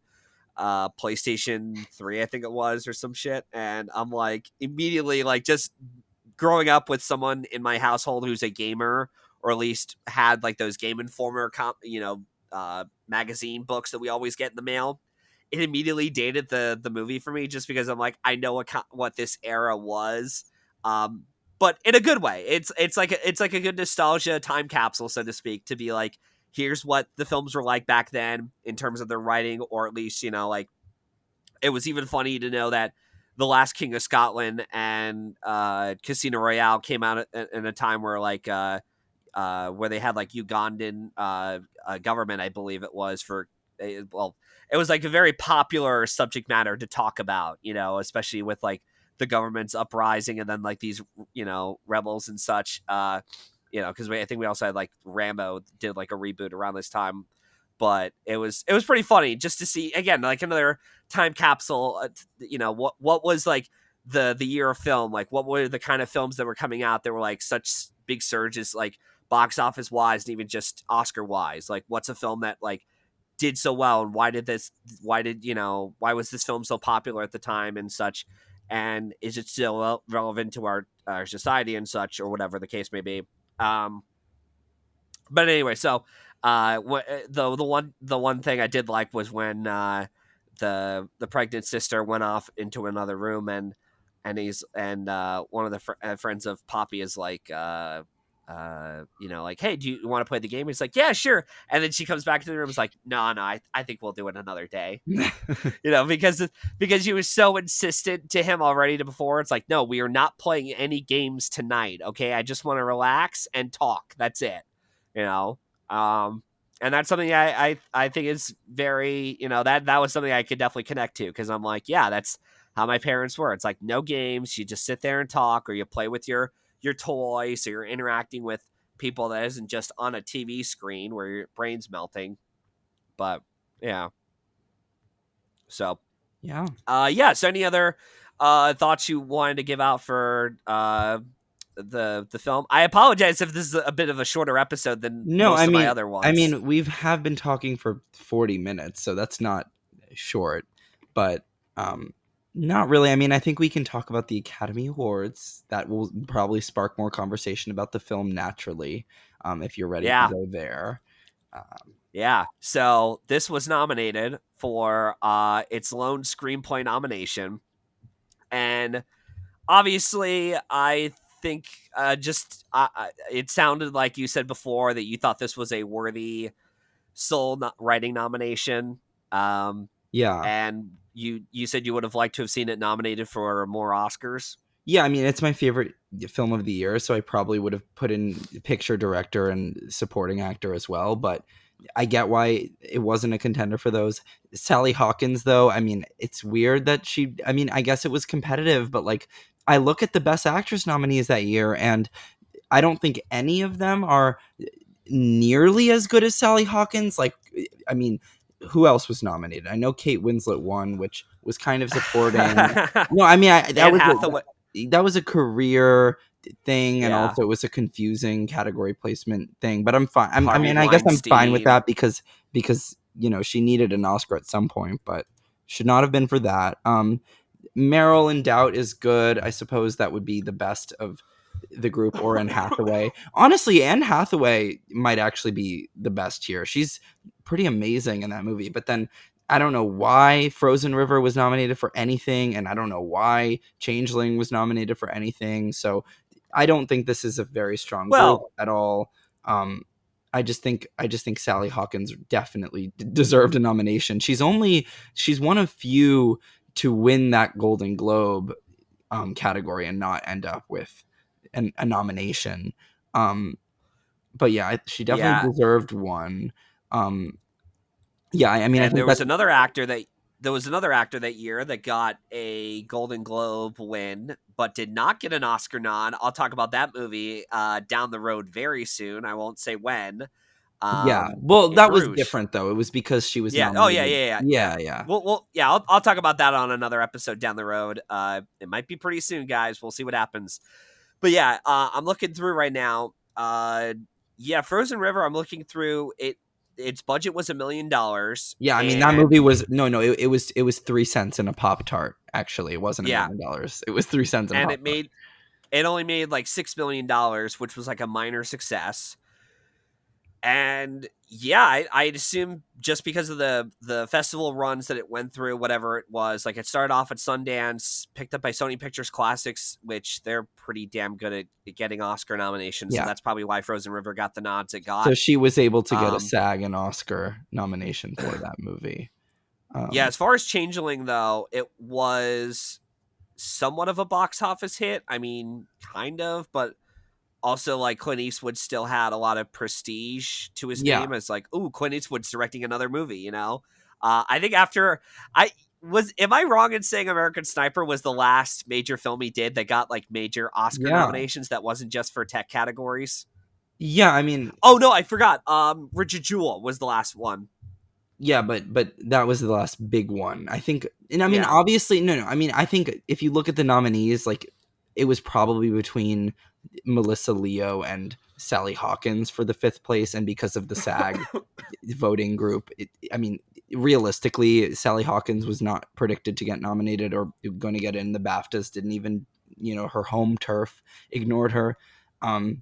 Speaker 1: PlayStation 3, I think it was, or some shit. And I'm like, immediately, like, just growing up with someone in my household who's a gamer, or at least had like those Game Informer, magazine books that we always get in the mail. It immediately dated the movie for me, just because I'm like, I know what this era was, but in a good way. It's like a good nostalgia time capsule, so to speak, to be like, here's what the films were like back then in terms of their writing, or at least, like, it was even funny to know that The Last King of Scotland and Casino Royale came out in a time where, like, where they had like Ugandan government, I believe it was, for well, it was like a very popular subject matter to talk about, especially with like the government's uprising and then like these rebels and such. Because I think we also had like Rambo did like a reboot around this time, but it was pretty funny just to see again like another time capsule. What was like the year of film, like what were the kind of films that were coming out that were like such big surges, like box office wise and even just Oscar wise. Like what's a film that like did so well, and why was this film so popular at the time and such, and is it still relevant to our society and such, or whatever the case may be. um but anyway, so the one thing I did like was when the pregnant sister went off into another room, and one of the friends of Poppy is like, like, hey, do you want to play the game? He's like, yeah, sure. And then she comes back to the room and is like, no, I think we'll do it another day. Because she was so insistent to him already before. It's like, no, we are not playing any games tonight. Okay, I just want to relax and talk. That's it. You know, um, and that's something I think is very, that was something I could definitely connect to, because I'm like, yeah, that's how my parents were. It's like no games. You just sit there and talk, or you play with your toys, so you're interacting with people that isn't just on a TV screen where your brain's melting. But yeah, so
Speaker 2: Yeah.
Speaker 1: yeah. So any other thoughts you wanted to give out for the film? I apologize if this is a bit of a shorter episode than
Speaker 2: No,
Speaker 1: most
Speaker 2: I
Speaker 1: of my
Speaker 2: mean,
Speaker 1: other ones.
Speaker 2: we've have been talking for 40 minutes, so that's not short, but not really. I mean, I think we can talk about the Academy Awards. That will probably spark more conversation about the film naturally, if you're ready to
Speaker 1: Yeah.
Speaker 2: go there. Um,
Speaker 1: Yeah. So this was nominated for its lone screenplay nomination, And obviously, I think it sounded like you said before that you thought this was a worthy writing nomination. Um,
Speaker 2: Yeah.
Speaker 1: and you said you would have liked to have seen it nominated for more Oscars.
Speaker 2: Yeah, I mean, it's my favorite film of the year, so I probably would have put in picture, director, and supporting actor as well. But I get why it wasn't a contender for those. Sally Hawkins, though, I mean, it's weird that she. I mean, I guess it was competitive, but like, I look at the Best Actress nominees that year, and I don't think any of them are nearly as good as Sally Hawkins. Like, I mean, who else was nominated? I know Kate Winslet won, which was kind of supporting. No, I mean,
Speaker 1: Anne Hathaway.
Speaker 2: that was a career thing, and
Speaker 1: Yeah.
Speaker 2: also it was a confusing category placement thing. But I'm fine. I
Speaker 1: Harvey
Speaker 2: mean, I guess I'm fine with
Speaker 1: Weinstein.
Speaker 2: that because she needed an Oscar at some point, but should not have been for that. Meryl in Doubt is good. I suppose that would be the best of the group, or Anne Hathaway. Honestly, Anne Hathaway might actually be the best here. She's pretty amazing in that movie. But then I don't know why Frozen River was nominated for anything, and I don't know why Changeling was nominated for anything. So I don't think this is a very strong group
Speaker 1: Well,
Speaker 2: at all. Um, I just think Sally Hawkins definitely deserved a nomination. She's one of few to win that Golden Globe category and not end up with a nomination. But yeah, she definitely
Speaker 1: yeah,
Speaker 2: deserved one. Um, yeah, I mean, I
Speaker 1: and
Speaker 2: think that's
Speaker 1: there was another actor that year that got a Golden Globe win, but did not get an Oscar nod. I'll talk about that movie down the road very soon. I won't say when.
Speaker 2: yeah. Well,
Speaker 1: In
Speaker 2: that was
Speaker 1: Bruges.
Speaker 2: different though. It was because she was
Speaker 1: Yeah. Oh yeah.
Speaker 2: nominated.
Speaker 1: Yeah. Yeah. Yeah.
Speaker 2: Yeah, yeah,
Speaker 1: Yeah. I'll talk about that on another episode down the road. It might be pretty soon, guys. We'll see what happens. But yeah, I'm looking through right now. Yeah, Frozen River. I'm looking through it. Its budget was $1 million,
Speaker 2: yeah. I mean, that
Speaker 1: and
Speaker 2: movie was no. It was 3 cents in a Pop Tart. Actually, it wasn't a
Speaker 1: yeah,
Speaker 2: million dollars. It was 3 cents in a
Speaker 1: and
Speaker 2: Pop Tart.
Speaker 1: it only made like $6 million, which was like a minor success. And yeah, I'd assume just because of the festival runs that it went through, whatever it was, like it started off at Sundance, picked up by Sony Pictures Classics, which they're pretty damn good at getting Oscar nominations. So
Speaker 2: Yeah.
Speaker 1: that's probably why Frozen River got the nods it
Speaker 2: So
Speaker 1: got.
Speaker 2: she was able to get a
Speaker 1: Um,
Speaker 2: SAG and Oscar nomination for that movie.
Speaker 1: yeah,
Speaker 2: Um,
Speaker 1: as far as Changeling though, it was somewhat of a box office hit. I mean, kind of, but also like Clint Eastwood still had a lot of prestige to his
Speaker 2: yeah,
Speaker 1: name as like, ooh, Clint Eastwood's directing another movie. I think after I am I wrong in saying American Sniper was the last major film he did that got like major Oscar
Speaker 2: yeah,
Speaker 1: nominations that wasn't just for tech categories?
Speaker 2: yeah. I mean,
Speaker 1: Oh no, I forgot. Richard Jewell was the last one.
Speaker 2: yeah, but that was the last big one. I think, and I mean,
Speaker 1: Yeah.
Speaker 2: obviously, no. I mean, I think if you look at the nominees, like it was probably between Melissa Leo and Sally Hawkins for the fifth place, and because of the SAG voting group, I mean, realistically, Sally Hawkins was not predicted to get nominated or going to get in. The BAFTAs didn't even, her home turf ignored her. Um,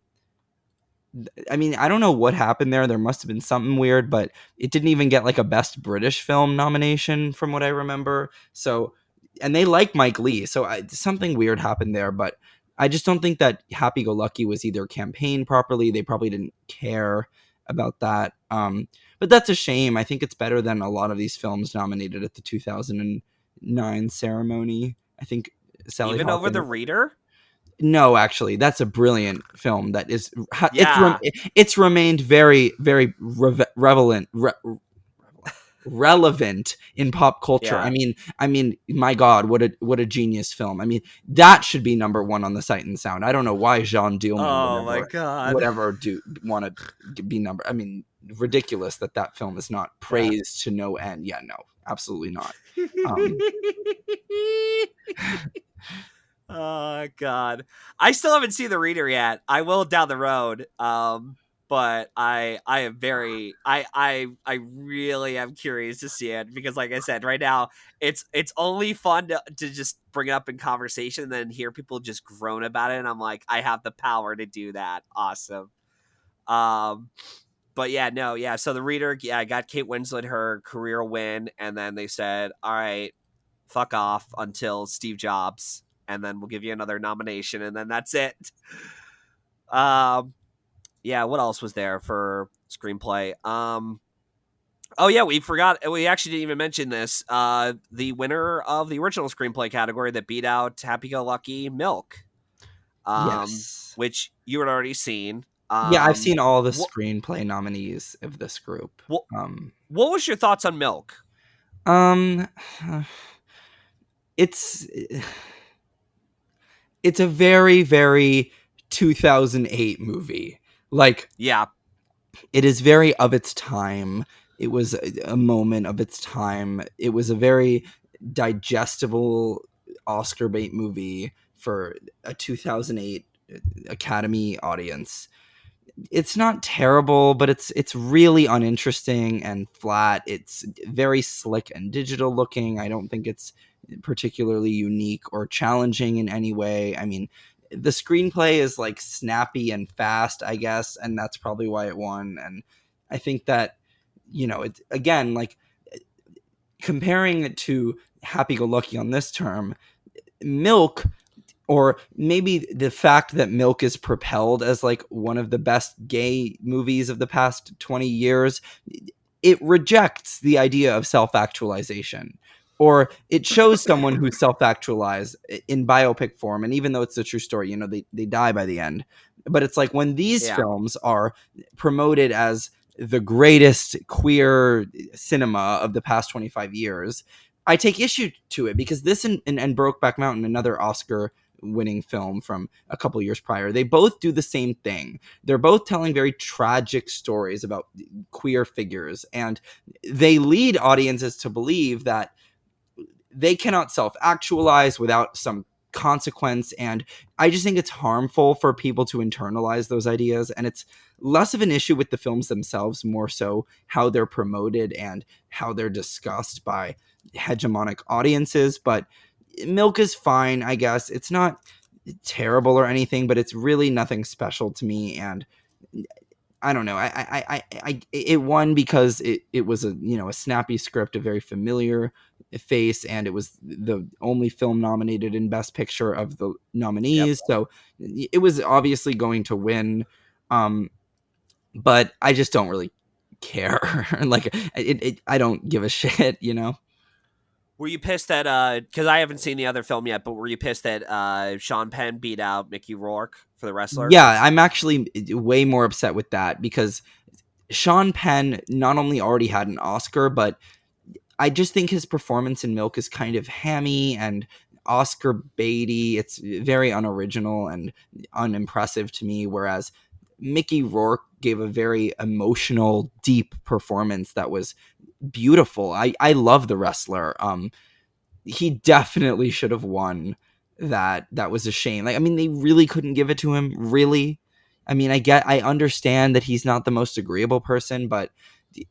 Speaker 2: I mean, I don't know what happened there. There must have been something weird, but it didn't even get like a Best British Film nomination from what I remember. So, and they like Mike Leigh, so something weird happened there. But I just don't think that Happy Go Lucky was either campaigned properly. They probably didn't care about that. But that's a shame. I think it's better than a lot of these films nominated at the 2009 ceremony. I think Sally
Speaker 1: Even over the
Speaker 2: Hawkins.
Speaker 1: reader?
Speaker 2: No, actually, that's a brilliant film. That is,
Speaker 1: Yeah.
Speaker 2: it's remained very, very relevant in pop culture.
Speaker 1: Yeah.
Speaker 2: I mean, my God, what a genius film. I mean, that should be number one on the Sight and Sound. I don't know why Jean Dielman
Speaker 1: Oh my god.
Speaker 2: do want to be number. I mean, ridiculous that film is not
Speaker 1: Yeah.
Speaker 2: praised to no end. Yeah, no, absolutely not. Um,
Speaker 1: Oh god. I still haven't seen the reader yet. I will down the road. But I am very I really am curious to see it because like I said, right now it's only fun to just bring it up in conversation and then hear people just groan about it and I'm like, I have the power to do that. Awesome. Um but yeah, no, yeah. So the reader, yeah, got Kate Winslet her career win, and then they said, all right, fuck off until Steve Jobs, and then we'll give you another nomination, and then that's it. Um, yeah, what else was there for screenplay? Oh yeah, we forgot. We actually didn't even mention this. The winner of the original screenplay category that beat out Happy Go Lucky, Milk,
Speaker 2: Yes.
Speaker 1: which you had already seen.
Speaker 2: Yeah, I've seen all the
Speaker 1: What
Speaker 2: screenplay nominees of this group.
Speaker 1: what what was your thoughts on Milk?
Speaker 2: Um, it's it's a very very 2008 movie. Like,
Speaker 1: Yeah,
Speaker 2: it is very of its time. It was a moment of its time. It was a very digestible Oscar bait movie for a 2008 Academy audience. It's not terrible, but it's really uninteresting and flat. It's very slick and digital looking. I don't think it's particularly unique or challenging in any way. I mean, the screenplay is like snappy and fast, I guess, and that's probably why it won. And I think that, it's again like comparing it to Happy Go Lucky on this term, Milk, or maybe the fact that Milk is propelled as like one of the best gay movies of the past 20 years, it rejects the idea of self-actualization, or it shows someone who's self-actualized in biopic form. And even though it's a true story, they die by the end. But it's like when these
Speaker 1: yeah,
Speaker 2: films are promoted as the greatest queer cinema of the past 25 years, I take issue to it, because this and Brokeback Mountain, another Oscar winning film from a couple years prior, they both do the same thing. They're both telling very tragic stories about queer figures, and they lead audiences to believe that they cannot self-actualize without some consequence. And I just think it's harmful for people to internalize those ideas, and it's less of an issue with the films themselves, more so how they're promoted and how they're discussed by hegemonic audiences. But Milk is fine, I guess. It's not terrible or anything, but it's really nothing special to me. And I don't know. It won because it was a snappy script, a very familiar face, and it was the only film nominated in Best Picture of the
Speaker 1: yep.
Speaker 2: nominees, so it was obviously going to win. But I just don't really care. Like, I don't give a shit.
Speaker 1: Were you pissed that because I haven't seen the other film yet, but were you pissed that Sean Penn beat out Mickey Rourke for The Wrestler?
Speaker 2: Yeah, I'm actually way more upset with that, because Sean Penn not only already had an Oscar, but I just think his performance in Milk is kind of hammy and Oscar baity. It's very unoriginal and unimpressive to me, whereas Mickey Rourke gave a very emotional, deep performance that was beautiful. I love The Wrestler. He definitely should have won that. That was a shame. Like, I mean, they really couldn't give it to him, really. I mean, I understand that he's not the most agreeable person, but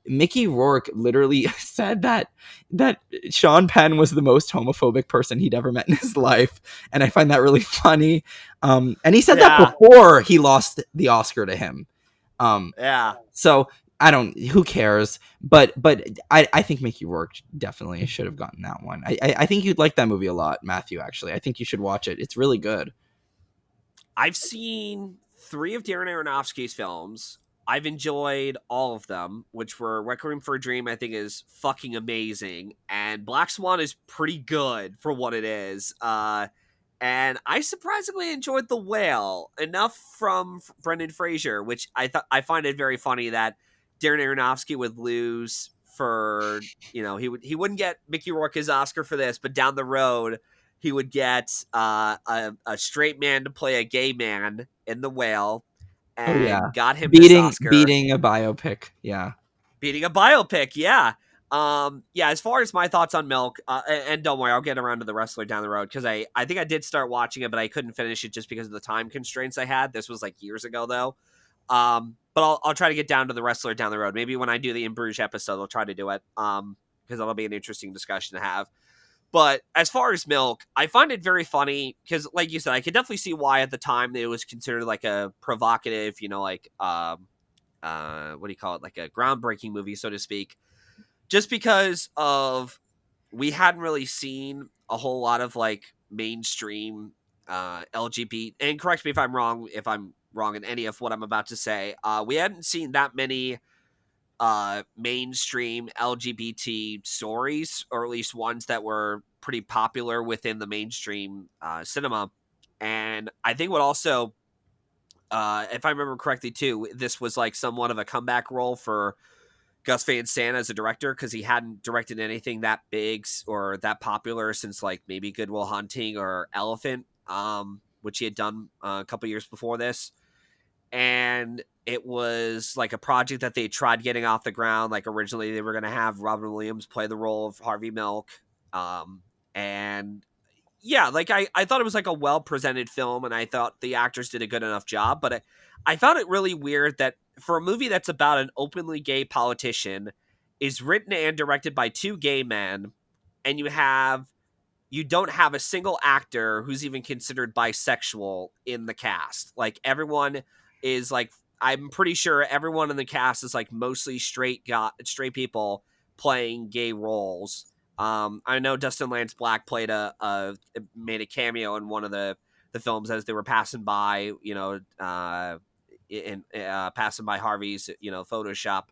Speaker 2: Mickey Rourke literally said that Sean Penn was the most homophobic person he'd ever met in his life, and I find that really funny. And he said that
Speaker 1: Yeah,
Speaker 2: before he lost the Oscar to him.
Speaker 1: yeah.
Speaker 2: So I don't. Who cares? But I think Mickey Rourke definitely should have gotten that one. I think you'd like that movie a lot, Matthew. Actually, I think you should watch it. It's really good.
Speaker 1: I've seen 3 of Darren Aronofsky's films. I've enjoyed all of them, which were Requiem for a Dream, I think, is fucking amazing, and Black Swan is pretty good for what it is. And I surprisingly enjoyed The Whale enough from Brendan Fraser, which I find it very funny that Darren Aronofsky would lose for he wouldn't get Mickey Rourke his Oscar for this, but down the road he would get a straight man to play a gay man in The Whale,
Speaker 2: Oh yeah,
Speaker 1: and got him this
Speaker 2: beating
Speaker 1: Oscar,
Speaker 2: beating a biopic. Yeah.
Speaker 1: beating a biopic. Yeah. Yeah, as far as my thoughts on Milk, and don't worry, I'll get around to The Wrestler down the road, because I think I did start watching it, but I couldn't finish it just because of the time constraints I had. This was like years ago, though. But I'll try to get down to The Wrestler down the road. Maybe when I do the In Bruges episode, I'll try to do it, because that'll be an interesting discussion to have. But as far as Milk, I find it very funny because, like you said, I could definitely see why at the time it was considered like a provocative, what do you call it, like a groundbreaking movie, so to speak, just because of we hadn't really seen a whole lot of like mainstream LGBT, and correct me if I'm wrong in any of what I'm about to say. We hadn't seen that many mainstream LGBT stories, or at least ones that were pretty popular within the mainstream cinema. And I think what also, if I remember correctly too, this was like somewhat of a comeback role for Gus Van Sant as a director, because he hadn't directed anything that big or that popular since like maybe Good Will Hunting or Elephant, which he had done a couple years before this. And it was like a project that they tried getting off the ground. Like originally they were going to have Robin Williams play the role of Harvey Milk. And yeah, like I thought it was like a well presented film, and I thought the actors did a good enough job. But I found it really weird that for a movie that's about an openly gay politician, is written and directed by two gay men, and you don't have a single actor who's even considered bisexual in the cast. Like everyone is like, I'm pretty sure everyone in the cast is like mostly straight people playing gay roles. I know Dustin Lance Black made a cameo in one of the films as they were passing by, passing by Harvey's, Photoshop.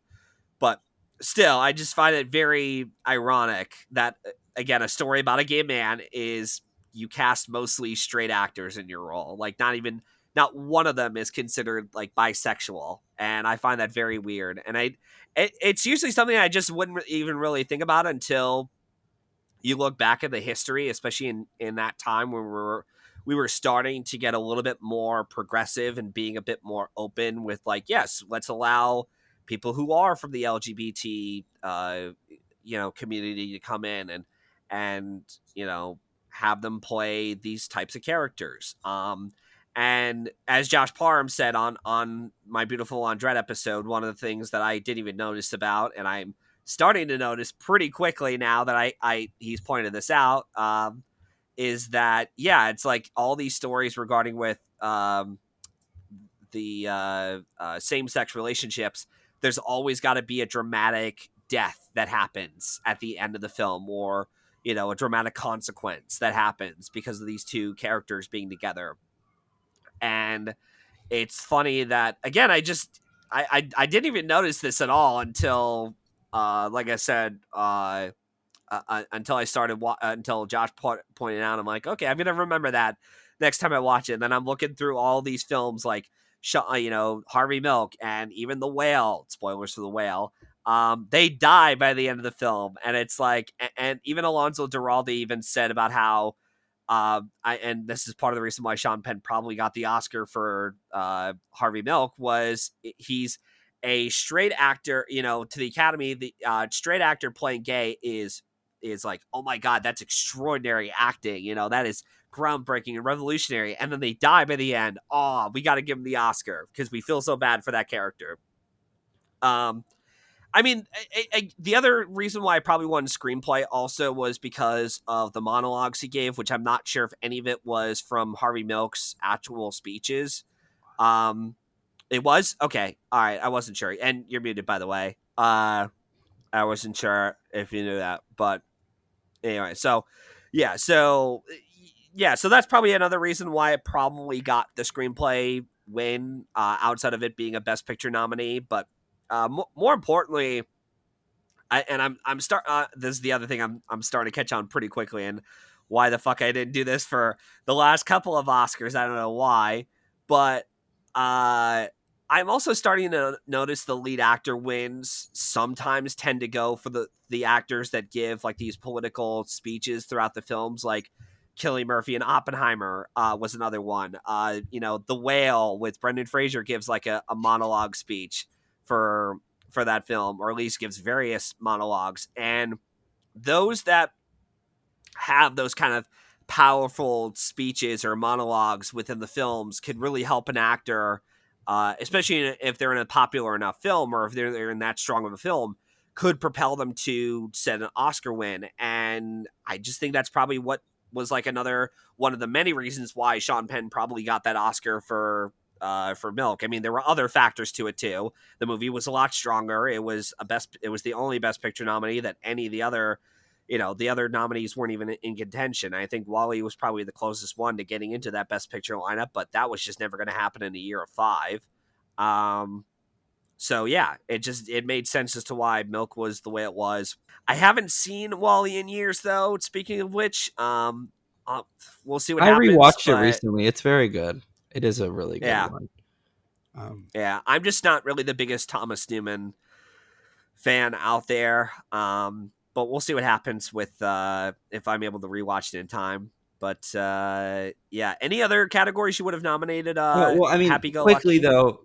Speaker 1: But still, I just find it very ironic that, again, a story about a gay man is you cast mostly straight actors in your role. Like not one of them is considered like bisexual, and I find that very weird. And it's usually something I just wouldn't even really think about until you look back at the history, especially in that time when we were starting to get a little bit more progressive and being a bit more open with like, yes, let's allow people who are from the LGBT community to come in and have them play these types of characters. And as Josh Parham said on my Beautiful Laundrette episode, one of the things that I didn't even notice about, and I'm starting to notice pretty quickly now that I he's pointed this out, is that yeah, it's like all these stories regarding with the same-sex relationships. There's always got to be a dramatic death that happens at the end of the film, or a dramatic consequence that happens because of these two characters being together. And it's funny that, again, I didn't even notice this at all until like I said, until I started until Josh pointed out. I'm like, okay, I'm gonna remember that next time I watch it. And then I'm looking through all these films like Harvey Milk and even The Whale. Spoilers for The Whale. They die by the end of the film, and it's like, and even Alonso Duralde even said about how, and this is part of the reason why Sean Penn probably got the Oscar for Harvey Milk, was he's a straight actor. To the Academy, the straight actor playing gay is like, oh my god, that's extraordinary acting. That is groundbreaking and revolutionary. And then they die by the end. Oh, we got to give him the Oscar because we feel so bad for that character. I mean, the other reason why I probably won Screenplay also was because of the monologues he gave, which I'm not sure if any of it was from Harvey Milk's actual speeches. It was? Okay. All right. I wasn't sure. And you're muted, by the way. I wasn't sure if you knew that. But anyway, so that's probably another reason why it probably got the Screenplay win, outside of it being a Best Picture nominee. But more importantly, this is the other thing I'm starting to catch on pretty quickly, and why the fuck I didn't do this for the last couple of Oscars, I don't know why, but I'm also starting to notice the lead actor wins sometimes tend to go for the actors that give like these political speeches throughout the films, like Cillian Murphy and Oppenheimer was another one. The Whale with Brendan Fraser gives like a monologue speech for that film, or at least gives various monologues. And those that have those kind of powerful speeches or monologues within the films could really help an actor, especially if they're in a popular enough film, or if they're in that strong of a film, could propel them to set an Oscar win. And I just think that's probably what was like another one of the many reasons why Sean Penn probably got that Oscar for Milk. I mean, there were other factors to it too. The movie was a lot stronger. It was the only Best Picture nominee that any of the other the other nominees weren't even in contention. I think Wall-E was probably the closest one to getting into that Best Picture lineup, but that was just never going to happen in a year of 5. So yeah, it made sense as to why Milk was the way it was. I haven't seen Wall-E in years though. Speaking of which, we'll see what
Speaker 2: I
Speaker 1: happens.
Speaker 2: rewatched it
Speaker 1: But
Speaker 2: recently. It's very good. It is a really good
Speaker 1: yeah,
Speaker 2: one. Um,
Speaker 1: yeah, I'm just not really the biggest Thomas Newman fan out there. But we'll see what happens with if I'm able to rewatch it in time. But yeah, any other categories you would have nominated?
Speaker 2: well, I mean,
Speaker 1: Happy Go Lucky.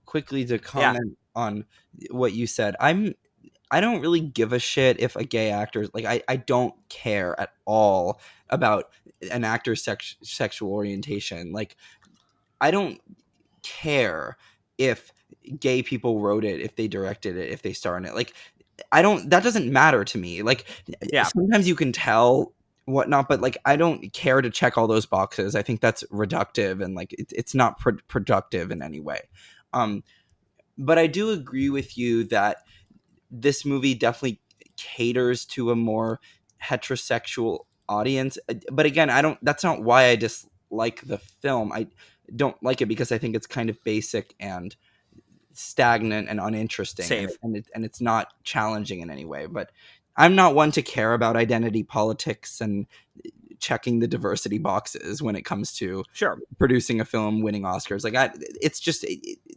Speaker 2: quickly to
Speaker 1: Yeah,
Speaker 2: comment on what you said. I don't really give a shit if a gay actor, like, I don't care at all about an actor's sexual orientation. Like, I don't care if gay people wrote it, if they directed it, if they star in it. Like, that doesn't matter to me. Like,
Speaker 1: yeah,
Speaker 2: sometimes you can tell whatnot, but like, I don't care to check all those boxes. I think that's reductive, and like, it's not productive in any way. Um, but I do agree with you that this movie definitely caters to a more heterosexual audience. But again, I don't. That's not why I dislike the film. I don't like it because I think it's kind of basic and stagnant and uninteresting,
Speaker 1: save.
Speaker 2: and it's not challenging in any way. But I'm not one to care about identity politics and checking the diversity boxes when it comes to
Speaker 1: Sure.
Speaker 2: producing a film, winning Oscars. Like, it's just,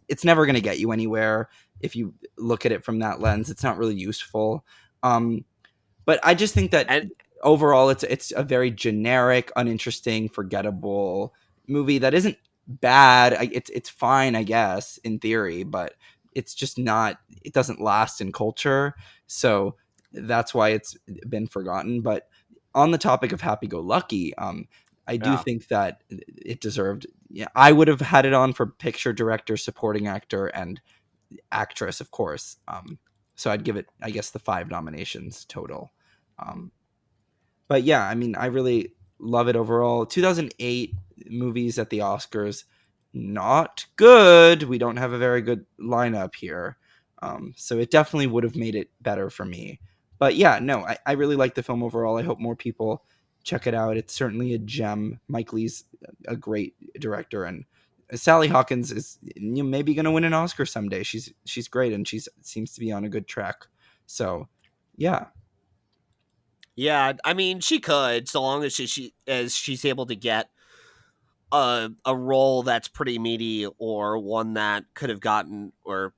Speaker 2: it's never going to get you anywhere if you look at it from that lens. It's not really useful. But I just think that
Speaker 1: And
Speaker 2: overall, it's a very generic, uninteresting, forgettable movie that isn't bad. It's fine, I guess, in theory, but it's just not. It doesn't last in culture, so that's why it's been forgotten. But on the topic of Happy Go Lucky, I do
Speaker 1: yeah,
Speaker 2: think that it deserved. Yeah, I would have had it on for picture, director, supporting actor, and actress, of course. So I'd give it, I guess, the 5 nominations total. Um, but yeah, I mean, I really love it overall. 2008 movies at the Oscars, not good. We don't have a very good lineup here. So it definitely would have made it better for me. But yeah, no, I really like the film overall. I hope more people check it out. It's certainly a gem. Mike Leigh's a great director, and Sally Hawkins is maybe going to win an Oscar someday. She's great, and she seems to be on a good track. So yeah,
Speaker 1: yeah. I mean, she could, so long as she's able to get a role that's pretty meaty, or one that could have gotten or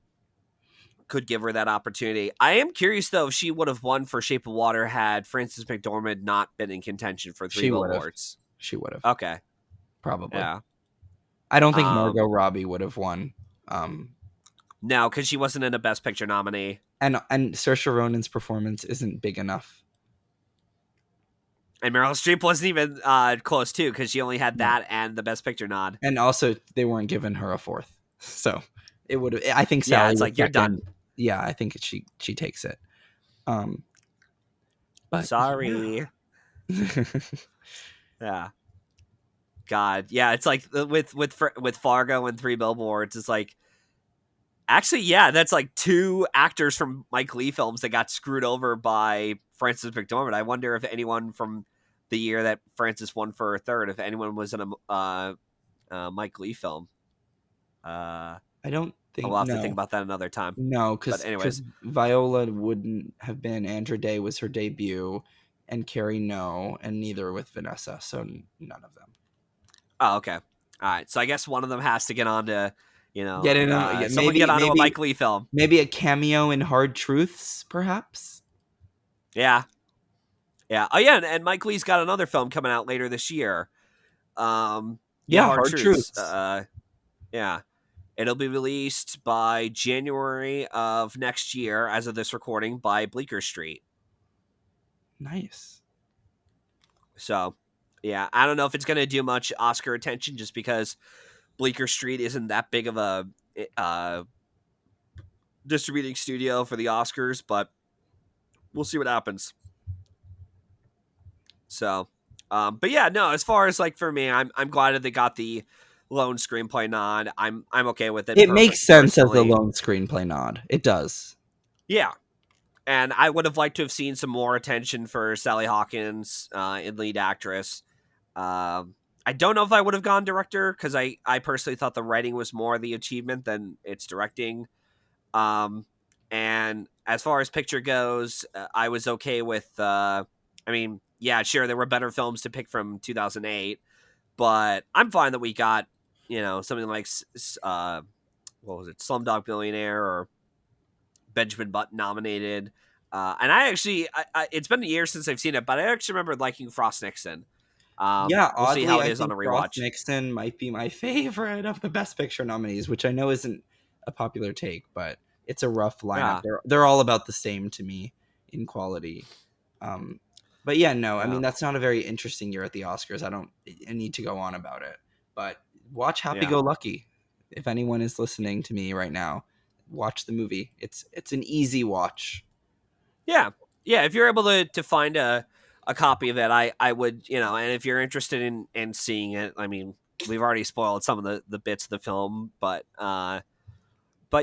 Speaker 1: could give her that opportunity. I am curious though if she would have won for Shape of Water had Frances McDormand not been in contention for Three
Speaker 2: she would have.
Speaker 1: Billboards.
Speaker 2: She would have
Speaker 1: Okay,
Speaker 2: probably.
Speaker 1: yeah.
Speaker 2: I don't think Margot
Speaker 1: Um,
Speaker 2: Robbie would have won. Um,
Speaker 1: no, because she wasn't in a Best Picture nominee,
Speaker 2: and Saoirse Ronan's performance isn't big enough.
Speaker 1: and Meryl Streep wasn't even close too, because she only had
Speaker 2: No.
Speaker 1: that and the Best Picture nod.
Speaker 2: And also, they weren't giving her a 4th, so it would have. I think
Speaker 1: Yeah,
Speaker 2: Sally
Speaker 1: it's
Speaker 2: was
Speaker 1: like you're done.
Speaker 2: second. Yeah, I think she takes it. Um, but
Speaker 1: Sorry.
Speaker 2: yeah.
Speaker 1: Yeah. God, yeah, it's like with Fargo and Three Billboards. It's like, actually, yeah, that's like 2 actors from Mike Leigh films that got screwed over by Frances McDormand. I wonder if anyone from the year that Frances won for a third, if anyone was in a Mike Leigh film.
Speaker 2: I don't
Speaker 1: We'll
Speaker 2: think
Speaker 1: have to think
Speaker 2: no.
Speaker 1: about that another time.
Speaker 2: No,
Speaker 1: But anyways,
Speaker 2: because Viola wouldn't have been. Andra Day was her debut, and Carrie no, and neither with Vanessa. So none of them.
Speaker 1: oh, okay, all right. So I guess one of them has to get on to,
Speaker 2: Get in
Speaker 1: someone get onto a Mike Leigh film.
Speaker 2: maybe a cameo in Hard Truths, perhaps.
Speaker 1: Yeah, yeah. Oh yeah, and Mike Leigh's got another film coming out later this year. Yeah,
Speaker 2: Yeah,
Speaker 1: Hard
Speaker 2: Hard
Speaker 1: Truths.
Speaker 2: Truths.
Speaker 1: Yeah. It'll be released by January of next year, as of this recording, by Bleecker Street.
Speaker 2: Nice.
Speaker 1: So, yeah, I don't know if it's going to do much Oscar attention, just because Bleecker Street isn't that big of a distributing studio for the Oscars, but we'll see what happens. So, but yeah, no. As far as like for me, I'm glad that they got the lone screenplay nod. I'm okay with it.
Speaker 2: It makes sense as a
Speaker 1: Personally.
Speaker 2: lone screenplay nod. It does.
Speaker 1: Yeah, And I would have liked to have seen some more attention for Sally Hawkins in lead actress. I don't know if I would have gone director, because I personally thought the writing was more the achievement than its directing. And as far as picture goes, I was okay with. I mean, yeah, sure, there were better films to pick from 2008, but I'm fine that we got, something like what was it, Slumdog Millionaire or Benjamin Button nominated. And I actually, it's been a year since I've seen it, but I actually remember liking Frost Nixon.
Speaker 2: Yeah,
Speaker 1: We'll see
Speaker 2: oddly,
Speaker 1: how it
Speaker 2: I
Speaker 1: is on
Speaker 2: think
Speaker 1: a
Speaker 2: Frost
Speaker 1: rewatch.
Speaker 2: Nixon might be my favorite of the Best Picture nominees, which I know isn't a popular take, but it's a rough lineup.
Speaker 1: Yeah,
Speaker 2: They're all about the same to me in quality. Um, but yeah, no, I mean
Speaker 1: yeah,
Speaker 2: that's not a very interesting year at the Oscars. I need to go on about it. But watch Happy
Speaker 1: yeah,
Speaker 2: Go Lucky. If anyone is listening to me right now, watch the movie. It's an easy watch.
Speaker 1: yeah, yeah. If you're able to find a copy of it, I would, and if you're interested in seeing it, I mean, we've already spoiled some of the bits of the film, but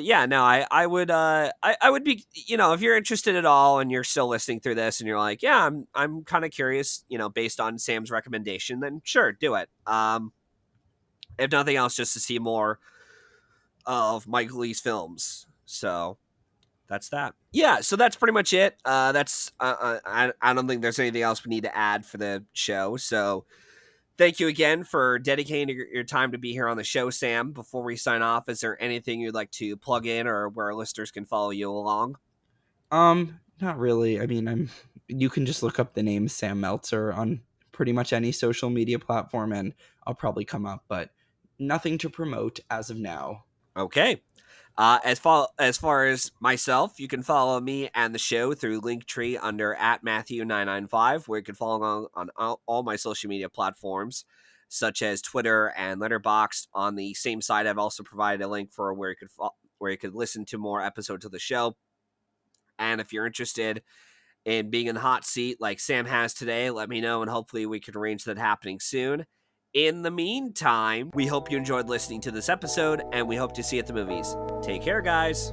Speaker 1: yeah, no, I would I would be, if you're interested at all and you're still listening through this and you're like, yeah, I'm kind of curious, based on Sam's recommendation, then sure, do it. If nothing else, just to see more of Mike Leigh's films. So that's that. Yeah, so that's pretty much it. That's I don't think there's anything else we need to add for the show. So thank you again for dedicating your time to be here on the show, Sam. Before we sign off, is there anything you'd like to plug in or where our listeners can follow you along?
Speaker 2: Not really. I mean, you can just look up the name Sam Meltzer on pretty much any social media platform and I'll probably come up, but nothing to promote as of now.
Speaker 1: Okay. As far as myself, you can follow me and the show through Linktree under at Matthew995, where you can follow along on all my social media platforms, such as Twitter and Letterboxd. On the same site, I've also provided a link for where you could listen to more episodes of the show. And if you're interested in being in the hot seat like Sam has today, let me know, and hopefully we can arrange that happening soon. In the meantime, we hope you enjoyed listening to this episode, and we hope to see you at the movies. Take care, guys.